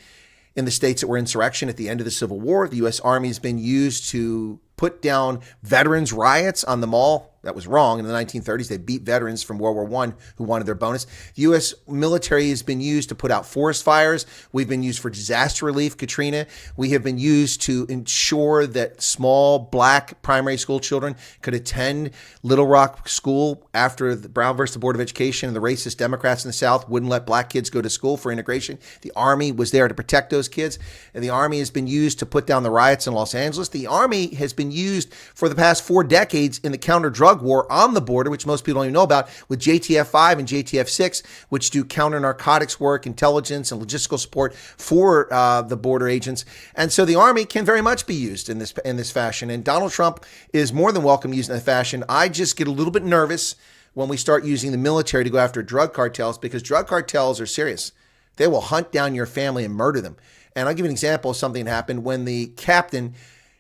in the states that were insurrection at the end of the Civil War. The U.S. Army has been used to put down veterans' riots on the mall. That was wrong. In the 1930s, they beat veterans from World War I who wanted their bonus. The U.S. military has been used to put out forest fires. We've been used for disaster relief, Katrina. We have been used to ensure that small black primary school children could attend Little Rock School after the Brown versus the Board of Education and the racist Democrats in the South wouldn't let black kids go to school for integration. The Army was there to protect those kids. And the Army has been used to put down the riots in Los Angeles. The Army has been used for the past 4 decades in the counter-drug war on the border, which most people don't even know about, with JTF 5 and JTF 6, which do counter narcotics work, intelligence, and logistical support for the border agents. And so the Army can very much be used in this fashion. And Donald Trump is more than welcome using that fashion. I just get a little bit nervous when we start using the military to go after drug cartels, because drug cartels are serious. They will hunt down your family and murder them. And I'll give you an example of something that happened when the captain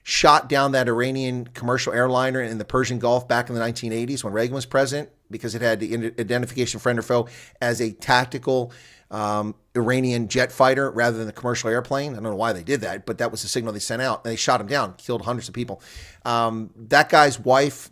shot down that Iranian commercial airliner in the Persian Gulf back in the 1980s when Reagan was president, because it had the identification friend or foe as a tactical Iranian jet fighter rather than a commercial airplane. I don't know why they did that, but that was the signal they sent out. And they shot him down, killed hundreds of people. That guy's wife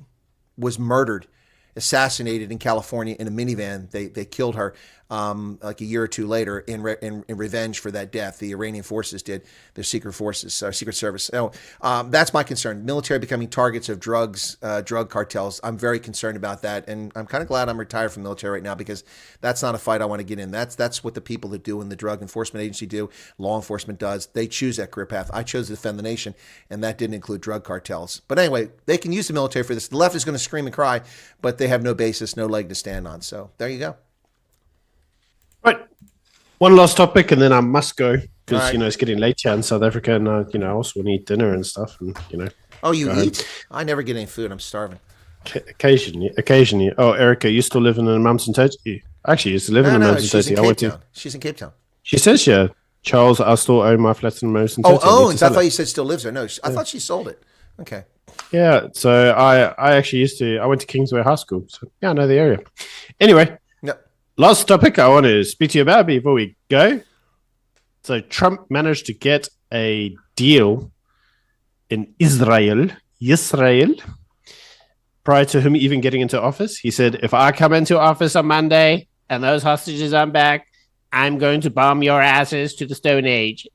was murdered, assassinated in California in a minivan. They killed her like a year or two later in revenge for that death. The Iranian forces did, their secret forces, Secret Service. So that's my concern. Military becoming targets of drugs, drug cartels. I'm very concerned about that. And I'm kind of glad I'm retired from the military right now, because that's not a fight I want to get in. That's what the people that do in the Drug Enforcement Agency do, law enforcement does. They choose that career path. I chose to defend the nation, and that didn't include drug cartels. But anyway, they can use the military for this. The left is going to scream and cry, but they have no basis, no leg to stand on. So there you go. Right. One last topic, and then I must go because, right, you know, it's getting late here in South Africa, and, you know, I also want to eat dinner and stuff, and, you know. Oh, you eat? I never get any food. I'm starving. Occasionally. Oh, Erica, you still living in a Mountain Totty? Actually, you used to live in a Mountain Totty. I went to. She's in Cape Town. She says, yeah. Charles, I still own my flat in Mountain Totty. Oh, owns. I thought you said still lives there. No, I thought she sold it. Okay. Yeah, so I actually I went to Kingsway High School, so yeah, I know the area. Anyway. Last topic I want to speak to you about before we go. So Trump managed to get a deal in Israel, prior to him even getting into office. He said, if I come into office on Monday and those hostages aren't back, I'm going to bomb your asses to the Stone Age.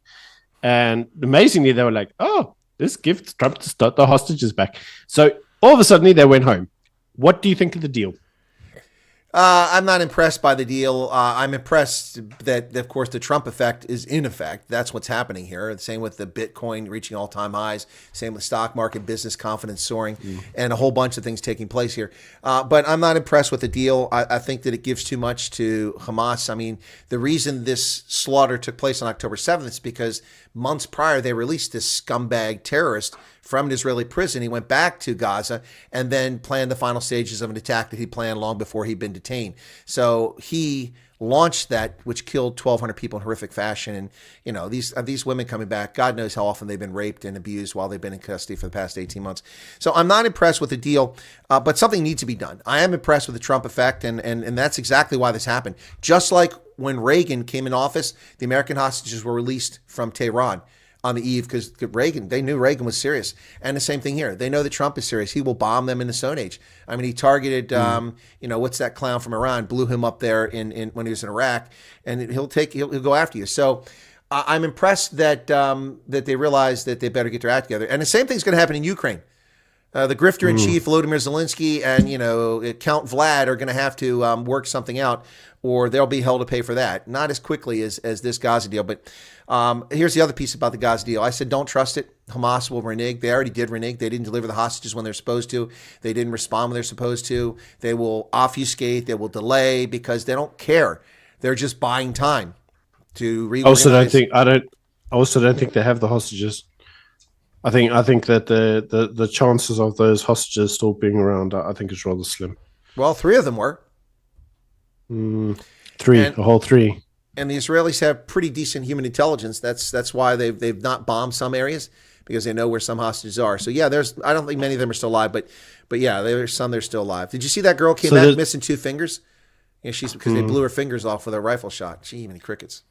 And amazingly, they were like, oh, this gives Trump to start the hostages back. So all of a sudden, they went home. What do you think of the deal? I'm not impressed by the deal. I'm impressed that, of course, the Trump effect is in effect. That's what's happening here. Same with the Bitcoin reaching all-time highs. Same with stock market, business confidence soaring, and a whole bunch of things taking place here. But I'm not impressed with the deal. I think that it gives too much to Hamas. I mean, the reason this slaughter took place on October 7th is because months prior, they released this scumbag terrorist from an Israeli prison. He went back to Gaza and then planned the final stages of an attack that he planned long before he'd been detained. So he launched that, which killed 1,200 people in horrific fashion. And, you know, these women coming back, God knows how often they've been raped and abused while they've been in custody for the past 18 months. So I'm not impressed with the deal, but something needs to be done. I am impressed with the Trump effect, and that's exactly why this happened. Just like when Reagan came in office, the American hostages were released from Tehran. on the eve because they knew Reagan was serious. And the same thing here. They know that Trump is serious. He will bomb them in the Stone Age. I mean, he targeted, what's that clown from Iran, blew him up there in when he was in Iraq, and he'll go after you. So I'm impressed that they realize that they better get their act together. And the same thing's going to happen in Ukraine. The grifter in chief, Volodymyr Zelensky, and Count Vlad are going to have to work something out, or they'll be held to pay for that. Not as quickly as this Gaza deal, but here's the other piece about the Gaza deal. I said don't trust it. Hamas will renege. They already did renege. They didn't deliver the hostages when they're supposed to. They didn't respond when they're supposed to. They will obfuscate. They will delay because they don't care. They're just buying time to reorganize. I also don't think they have the hostages. I think that the chances of those hostages still being around, I think, is rather slim. Well, 3 of them were. A whole 3. And the Israelis have pretty decent human intelligence. That's why they've not bombed some areas, because they know where some hostages are. So yeah, I don't think many of them are still alive, but yeah, there's some that are still alive. Did you see that girl came back missing 2 fingers? Yeah, she's because they blew her fingers off with a rifle shot. Gee, many crickets.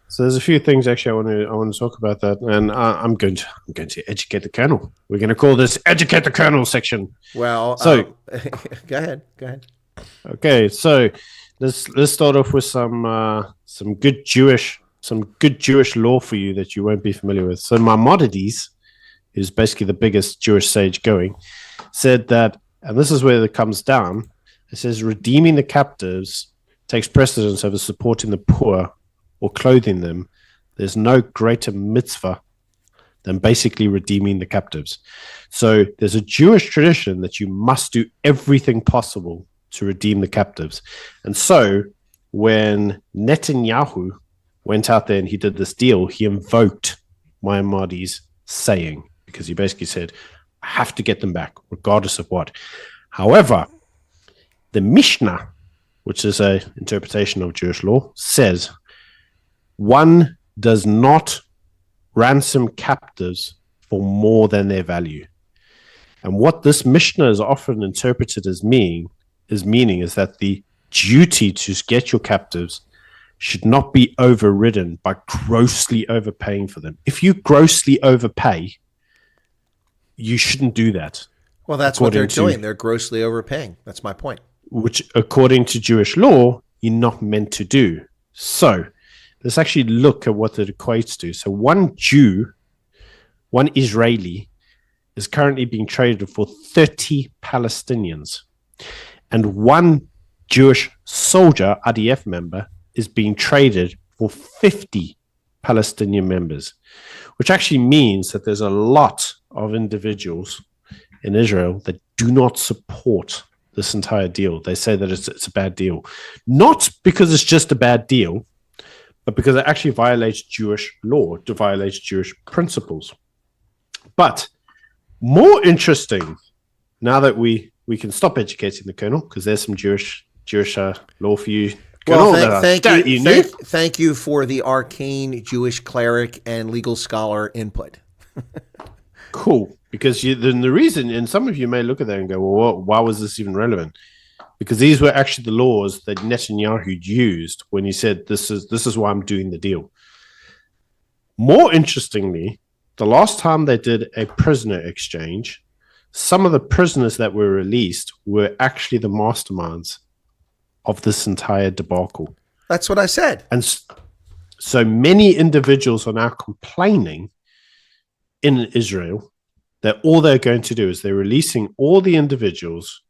So there's a few things actually I want to talk about that, and I'm going to educate the Colonel. We're going to call this "Educate the Colonel" section. Well, so go ahead. Okay, so let's start off with some good Jewish law for you that you won't be familiar with. So Maimonides, who's basically the biggest Jewish sage going, said that, and this is where it comes down. It says redeeming the captives takes precedence over supporting the poor or clothing them. There's no greater mitzvah than basically redeeming the captives. So there's a Jewish tradition that you must do everything possible to redeem the captives. And so when Netanyahu went out there and he did this deal, he invoked Maimonides' saying, because he basically said, I have to get them back, regardless of what. However, the Mishnah, which is an interpretation of Jewish law, says one does not ransom captives for more than their value. And what this Mishnah is often interpreted as meaning is that the duty to get your captives should not be overridden by grossly overpaying for them. If you grossly overpay, you shouldn't do that. Well, that's what they're doing. They're grossly overpaying. That's my point. Which, according to Jewish law, you're not meant to do. So let's actually look at what it equates to. So one Jew, one Israeli, is currently being traded for 30 Palestinians. And one Jewish soldier, IDF member, is being traded for 50 Palestinian members, which actually means that there's a lot of individuals in Israel that do not support this entire deal. They say that it's a bad deal. Not because it's just a bad deal, but because it actually violates Jewish law, it violates Jewish principles. But more interesting, now that we can stop educating the Colonel, because there's some Jewish law for you. Well, thank you for the arcane Jewish cleric and legal scholar input. Cool, because then the reason, and some of you may look at that and go, well, why was this even relevant? Because these were actually the laws that Netanyahu used when he said, this is why I'm doing the deal. More interestingly, the last time they did a prisoner exchange, some of the prisoners that were released were actually the masterminds of this entire debacle. That's what I said. And so many individuals are now complaining in Israel that all they're going to do is they're releasing all the individuals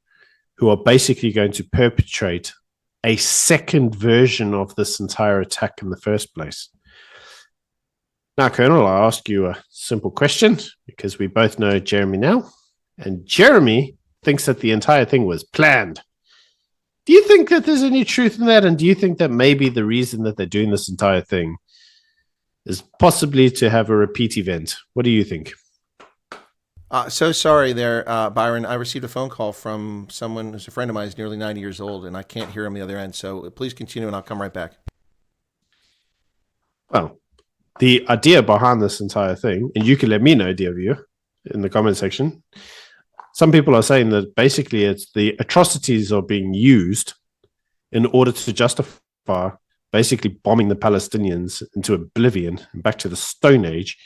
who are basically going to perpetrate a second version of this entire attack in the first place. Now, Colonel, I'll ask you a simple question, because we both know Jeremy now, and Jeremy thinks that the entire thing was planned. Do you think that there's any truth in that? And do you think that maybe the reason that they're doing this entire thing is possibly to have a repeat event? What do you think? So sorry there, Byron. I received a phone call from someone who's a friend of mine who's nearly 90 years old, and I can't hear him on the other end. So please continue, and I'll come right back. Well, the idea behind this entire thing, and you can let me know, dear viewer, in the comment section. Some people are saying that basically it's the atrocities are being used in order to justify basically bombing the Palestinians into oblivion and back to the Stone Age,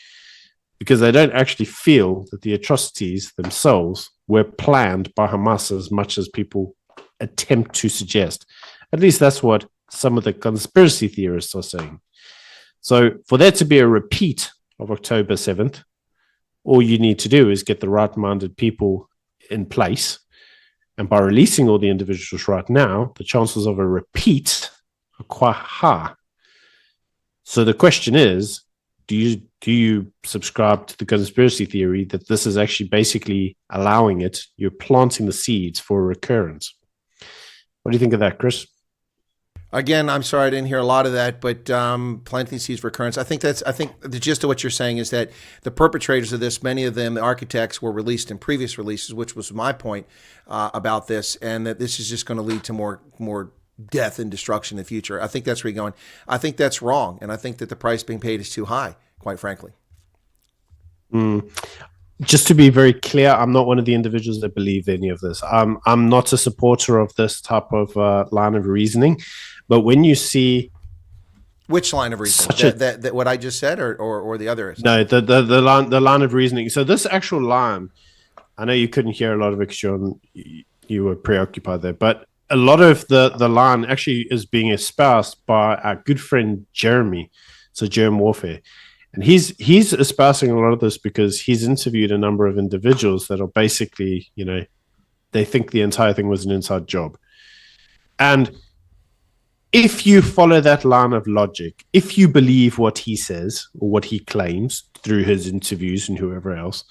because they don't actually feel that the atrocities themselves were planned by Hamas as much as people attempt to suggest. At least that's what some of the conspiracy theorists are saying. So for there to be a repeat of October 7th, all you need to do is get the right-minded people in place. And by releasing all the individuals right now, the chances of a repeat are quite high. So the question is, do you subscribe to the conspiracy theory that this is actually basically allowing it? You're planting the seeds for a recurrence. What do you think of that, Chris? Again, I'm sorry I didn't hear a lot of that, but planting seeds for recurrence. I think the gist of what you're saying is that the perpetrators of this, many of them, the architects, were released in previous releases, which was my point about this, and that this is just going to lead to more death and destruction in the future. I think that's where you're going. I think that's wrong, and I think that the price being paid is too high, quite frankly. Just to be very clear, I'm not one of the individuals that believe any of this. I'm not a supporter of this type of line of reasoning. But when you see, which line of reasoning? That what I just said, or the other? No, the line of reasoning. So this actual line, I know you couldn't hear a lot of it because you were preoccupied there, but a lot of the line actually is being espoused by our good friend Jeremy, so Germ Warfare. And he's espousing a lot of this because he's interviewed a number of individuals that are basically, they think the entire thing was an inside job. And if you follow that line of logic, if you believe what he says or what he claims through his interviews and whoever else,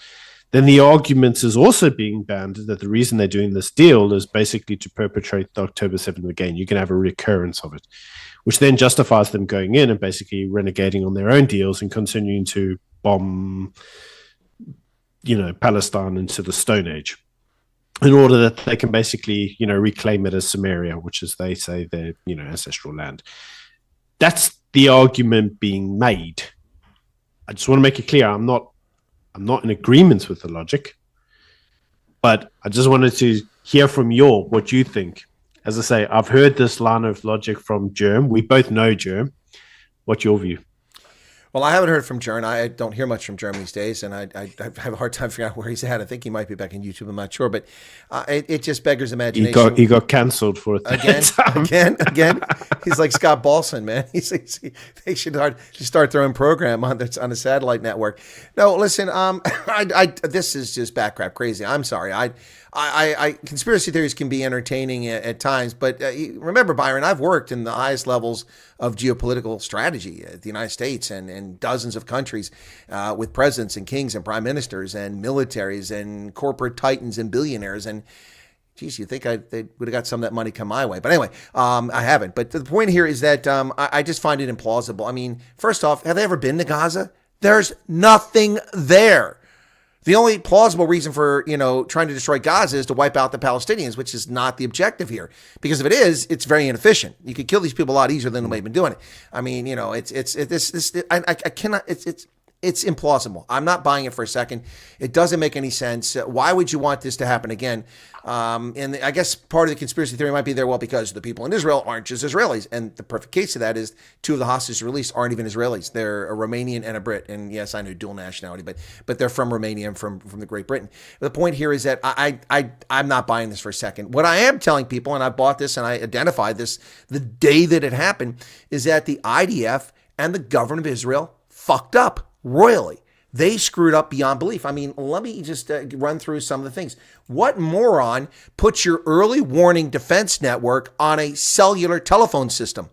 then the argument is also being banned that the reason they're doing this deal is basically to perpetrate the October 7th again. You can have a recurrence of it, which then justifies them going in and basically renegating on their own deals and continuing to bomb, Palestine into the Stone Age, in order that they can basically, reclaim it as Samaria, which is, they say, their, ancestral land. That's the argument being made. I just want to make it clear, I'm not in agreement with the logic, but I just wanted to hear from what you think. As I say, I've heard this line of logic from Germ. We both know Germ. What's your view? Well, I haven't heard from Germ. I don't hear much from Germ these days, and I have a hard time figuring out where he's at. I think he might be back in YouTube. I'm not sure, but it just beggars imagination. He got cancelled for it again. He's like Scott Balson, man. They should start their own program on the satellite network. No, listen. This is just backcrap crazy. I'm sorry. Conspiracy theories can be entertaining at times, but remember, Byron, I've worked in the highest levels of geopolitical strategy at the United States and dozens of countries with presidents and kings and prime ministers and militaries and corporate titans and billionaires. And geez, you think they would have got some of that money come my way. But anyway, I haven't. But the point here is that I just find it implausible. I mean, first off, have they ever been to Gaza? There's nothing there. The only plausible reason for, trying to destroy Gaza is to wipe out the Palestinians, which is not the objective here. Because if it is, it's very inefficient. You could kill these people a lot easier than they've been doing it. I mean, I cannot. It's implausible. I'm not buying it for a second. It doesn't make any sense. Why would you want this to happen again? And I guess part of the conspiracy theory might be there, well, because the people in Israel aren't just Israelis. And the perfect case of that is 2 of the hostages released aren't even Israelis. They're a Romanian and a Brit. And yes, I know dual nationality, but they're from Romania and from the Great Britain. The point here is that I'm not buying this for a second. What I am telling people, and I bought this and I identified this the day that it happened, is that the IDF and the government of Israel fucked up royally. They screwed up beyond belief. I mean, let me just run through some of the things. What moron puts your early warning defense network on a cellular telephone system?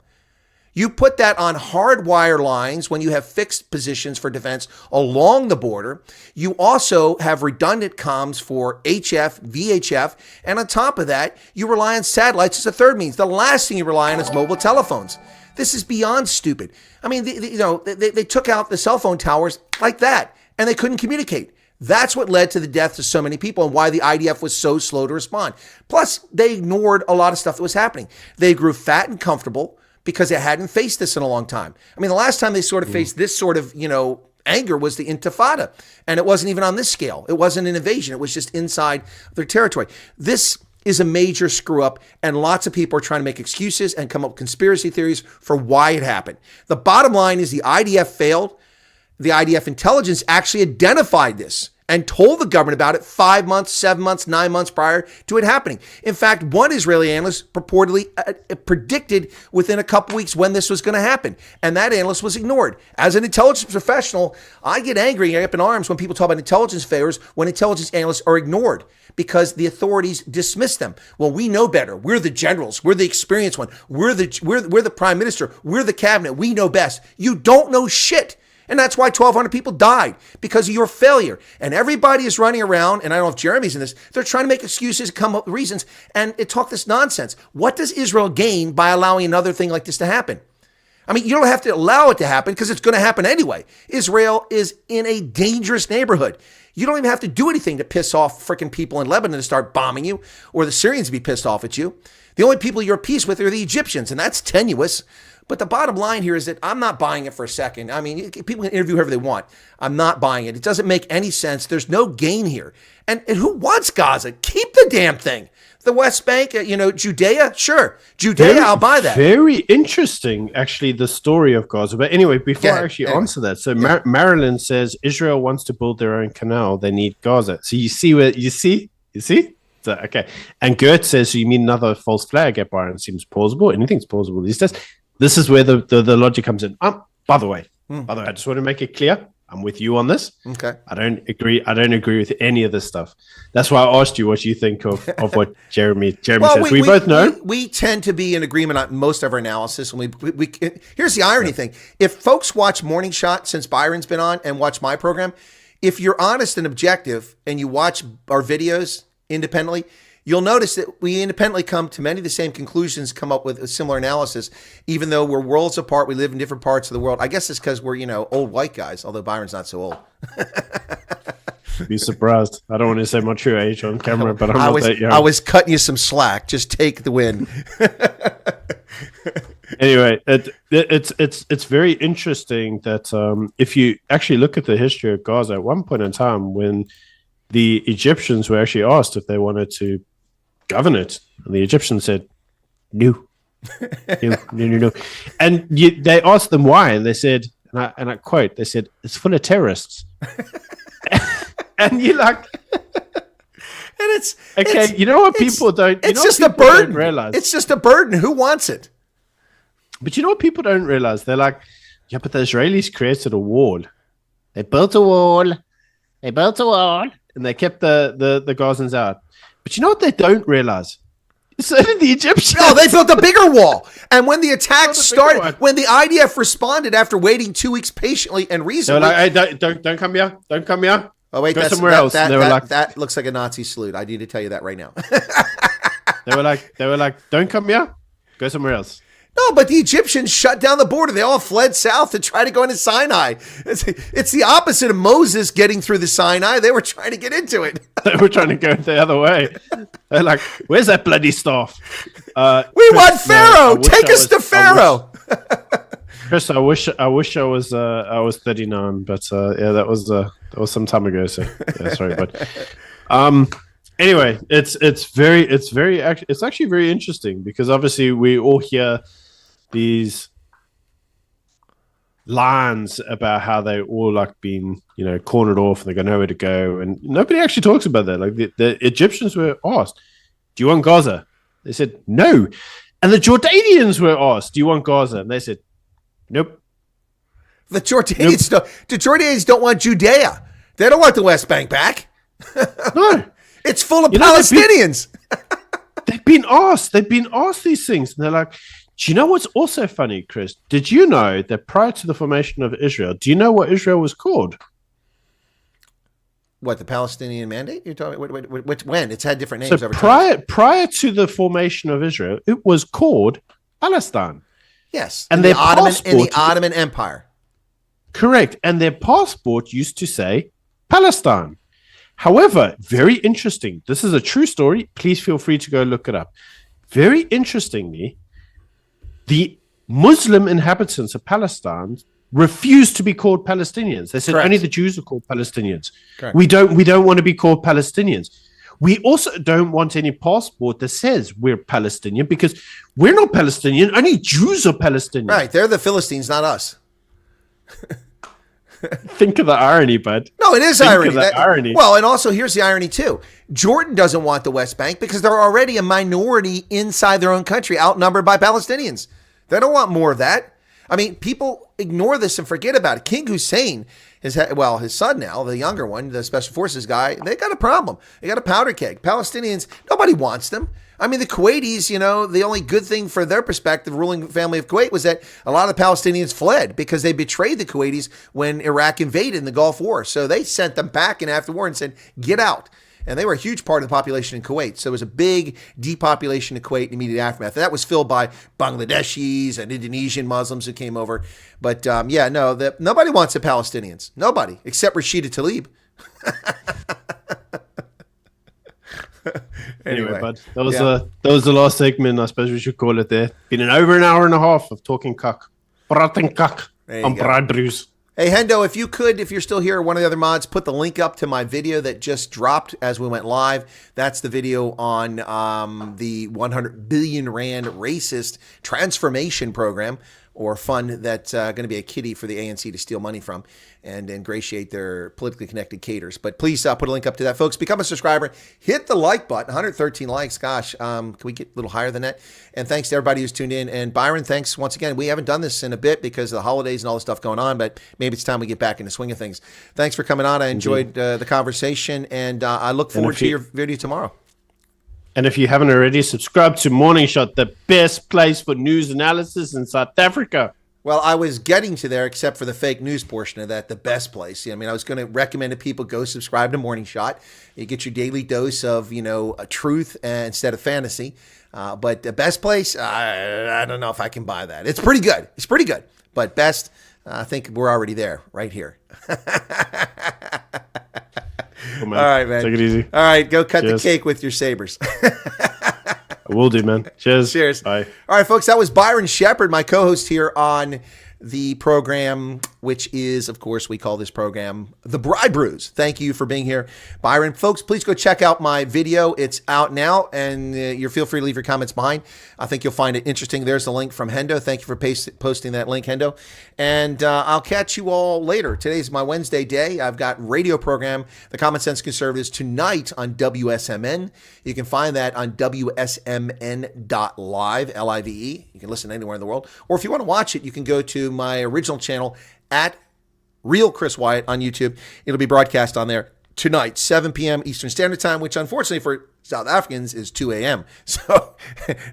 You put that on hardwire lines when you have fixed positions for defense along the border. You also have redundant comms for HF, VHF, and on top of that, you rely on satellites as a third means. The last thing you rely on is mobile telephones. This is beyond stupid. I mean, they took out the cell phone towers like that, and they couldn't communicate. That's what led to the deaths of so many people and why the IDF was so slow to respond. Plus, they ignored a lot of stuff that was happening. They grew fat and comfortable because they hadn't faced this in a long time. I mean, the last time they sort of faced this sort of, anger was the Intifada. And it wasn't even on this scale. It wasn't an invasion. It was just inside their territory. This is a major screw up, and lots of people are trying to make excuses and come up with conspiracy theories for why it happened. The bottom line is the IDF failed. The IDF intelligence actually identified this and told the government about it 5 months, 7 months, 9 months prior to it happening. In fact, one Israeli analyst purportedly predicted within a couple weeks when this was going to happen, and that analyst was ignored. As an intelligence professional, I get angry and up in arms when people talk about intelligence failures, when intelligence analysts are ignored because the authorities dismiss them. Well, we know better. We're the generals. We're the experienced one. We're the prime minister. We're the cabinet. We know best. You don't know shit. And that's why 1,200 people died, because of your failure. And everybody is running around, and I don't know if Jeremy's in this, they're trying to make excuses, come up with reasons, and talk this nonsense. What does Israel gain by allowing another thing like this to happen? I mean, you don't have to allow it to happen because it's going to happen anyway. Israel is in a dangerous neighborhood. You don't even have to do anything to piss off freaking people in Lebanon to start bombing you, or the Syrians to be pissed off at you. The only people you're at peace with are the Egyptians, and that's tenuous. But the bottom line here is that I'm not buying it for a second. I mean, people can interview whoever they want. I'm not buying it. It doesn't make any sense. There's no gain here. And who wants Gaza? Keep the damn thing. The West Bank, Judea, sure. Judea, I'll buy that. Very interesting, actually, the story of Gaza. But anyway, before I actually answer that, so Marilyn says Israel wants to build their own canal. They need Gaza. So you see? So, okay. And Gert says, so you mean another false flag at Byron? Seems plausible. Anything's plausible these days. This is where the logic comes in. By the way, I just want to make it clear. I'm with you on this. Okay. I don't agree with any of this stuff. That's why I asked you what you think of what Jeremy says. We both know. We tend to be in agreement on most of our analysis. And we here's the irony thing. If folks watch Morning Shot since Byron's been on and watch my program, if you're honest and objective and you watch our videos independently, you'll notice that we independently come to many of the same conclusions, come up with a similar analysis, even though we're worlds apart. We live in different parts of the world. I guess it's because we're, old white guys, although Byron's not so old. Be surprised. I don't want to say my true age on camera, but I'm not that young. I was cutting you some slack. Just take the win. Anyway, it's very interesting that if you actually look at the history of Gaza, at one point in time when the Egyptians were actually asked if they wanted to govern it, and the Egyptians said no. And they asked them why, and they said, and I quote, they said, it's full of terrorists. And you're like, and it's okay, you know what people don't, it's just a burden. Realize. It's just a burden. Who wants it? But you know what people don't realize? They're like, yeah, but the Israelis created a wall. They built a wall, and they kept the Gazans out. But you know what they don't realize? So did the Egyptians. No, they built a bigger wall. And when the attacks started, when the IDF responded after waiting 2 weeks patiently and reasonably. They were like, hey, don't come here. Don't come here. Oh, wait, go somewhere else. That looks like a Nazi salute. I need to tell you that right now. They were like, don't come here. Go somewhere else. No, but the Egyptians shut down the border. They all fled south to try to go into Sinai. It's the opposite of Moses getting through the Sinai. They were trying to get into it. They were trying to go the other way. They're like, where's that bloody staff? We want Pharaoh. Take us to Pharaoh. Chris, I wish I was 39, but yeah, that was some time ago. So yeah, sorry, but anyway, it's actually very interesting because obviously we all hear these lines about how they all like been cornered off and they got nowhere to go, and nobody actually talks about that. Like the Egyptians were asked, "Do you want Gaza?" They said no, and the Jordanians were asked, "Do you want Gaza?" And they said, "Nope." The Jordanians don't want Judea. They don't want the West Bank back. No, it's full of Palestinians. They've been asked these things, and they're like, do you know what's also funny, Chris? Did you know that prior to the formation of Israel, do you know what Israel was called? What, the Palestinian Mandate? You're talking when? It's had different names so over time. Prior to the formation of Israel, it was called Palestine. Yes, and in the Ottoman Empire. Correct, and their passport used to say Palestine. However, very interesting. This is a true story. Please feel free to go look it up. Very interestingly, the Muslim inhabitants of Palestine refused to be called Palestinians. They said only the Jews are called Palestinians. Correct. We don't want to be called Palestinians. We also don't want any passport that says we're Palestinian, because we're not Palestinian. Only Jews are Palestinian. Right. They're the Philistines, not us. Think of the irony, bud. No, it is Think irony. of the irony. Well, and also here's the irony too. Jordan doesn't want the West Bank because they're already a minority inside their own country, outnumbered by Palestinians. They don't want more of that. I mean, people ignore this and forget about it. King Hussein, his son now, the younger one, the special forces guy, they got a problem. They got a powder keg. Palestinians, nobody wants them. I mean, the Kuwaitis, the only good thing for their perspective, the ruling family of Kuwait, was that a lot of the Palestinians fled because they betrayed the Kuwaitis when Iraq invaded in the Gulf War. So they sent them back in after war and said, get out. And they were a huge part of the population in Kuwait. So there was a big depopulation of Kuwait in immediate aftermath. And that was filled by Bangladeshis and Indonesian Muslims who came over. But nobody wants the Palestinians. Nobody, except Rashida Tlaib. Anyway, bud, that was the last segment. I suppose we should call it there. Been over an hour and a half of talking cock. Praten cock on Braai Brus. Hey, Hendo, if you're still here, one of the other mods, put the link up to my video that just dropped as we went live. That's the video on the 100 billion Rand racist transformation program, or fund that's going to be a kitty for the ANC to steal money from and ingratiate their politically connected caters. But please put a link up to that, folks. Become a subscriber. Hit the like button. 113 likes. Gosh, can we get a little higher than that? And thanks to everybody who's tuned in. And Byron, thanks once again. We haven't done this in a bit because of the holidays and all the stuff going on, but maybe it's time we get back in the swing of things. Thanks for coming on. I enjoyed the conversation, and I look forward to your video tomorrow. And if you haven't already, subscribe to Morning Shot, the best place for news analysis in South Africa. Well, I was getting to there, except for the fake news portion of that, the best place. I mean, I was going to recommend to people go subscribe to Morning Shot. You get your daily dose of, truth instead of fantasy. But the best place, I don't know if I can buy that. It's pretty good. But best, I think we're already there, right here. Cool, man. All right, man. Take it easy. All right, go cut Cheers. the cake with your sabers. I will do, man. Cheers. Cheers. Bye. All right, folks, that was Byron Shepherd, my co-host here on the program, which is, of course, we call this program The Braai Brews. Thank you for being here, Byron. Folks, please go check out my video. It's out now, and you feel free to leave your comments behind. I think you'll find it interesting. There's the link from Hendo. Thank you for posting that link, Hendo. And I'll catch you all later. Today's my Wednesday day. I've got radio program, The Common Sense Conservatives, tonight on WSMN. You can find that on WSMN.live, Live. You can listen anywhere in the world. Or if you want to watch it, you can go to my original channel at Real Chris Wyatt on YouTube. It'll be broadcast on there tonight, 7 p.m. Eastern Standard Time, which unfortunately for South Africans is 2 a.m. So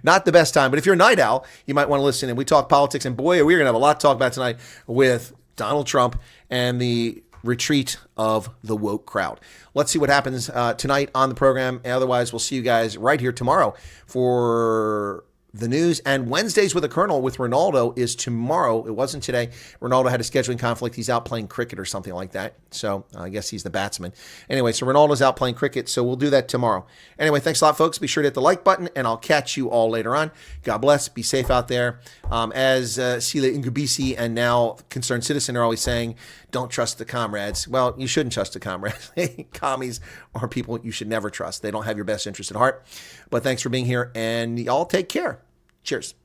not the best time. But if you're a night owl, you might want to listen. And we talk politics. And boy, we're going to have a lot to talk about tonight with Donald Trump and the retreat of the woke crowd. Let's see what happens tonight on the program. Otherwise, we'll see you guys right here tomorrow for the news. And Wednesdays with a Colonel with Ronaldo is tomorrow. It wasn't today. Ronaldo had a scheduling conflict. He's out playing cricket or something like that. So I guess he's the batsman. Anyway, so Ronaldo's out playing cricket. So we'll do that tomorrow. Anyway, thanks a lot, folks. Be sure to hit the like button, and I'll catch you all later on. God bless. Be safe out there. As Sila Ingubisi and now Concerned Citizen are always saying, don't trust the comrades. Well, you shouldn't trust the comrades. Commies are people you should never trust. They don't have your best interest at heart. But thanks for being here, and y'all take care. Cheers.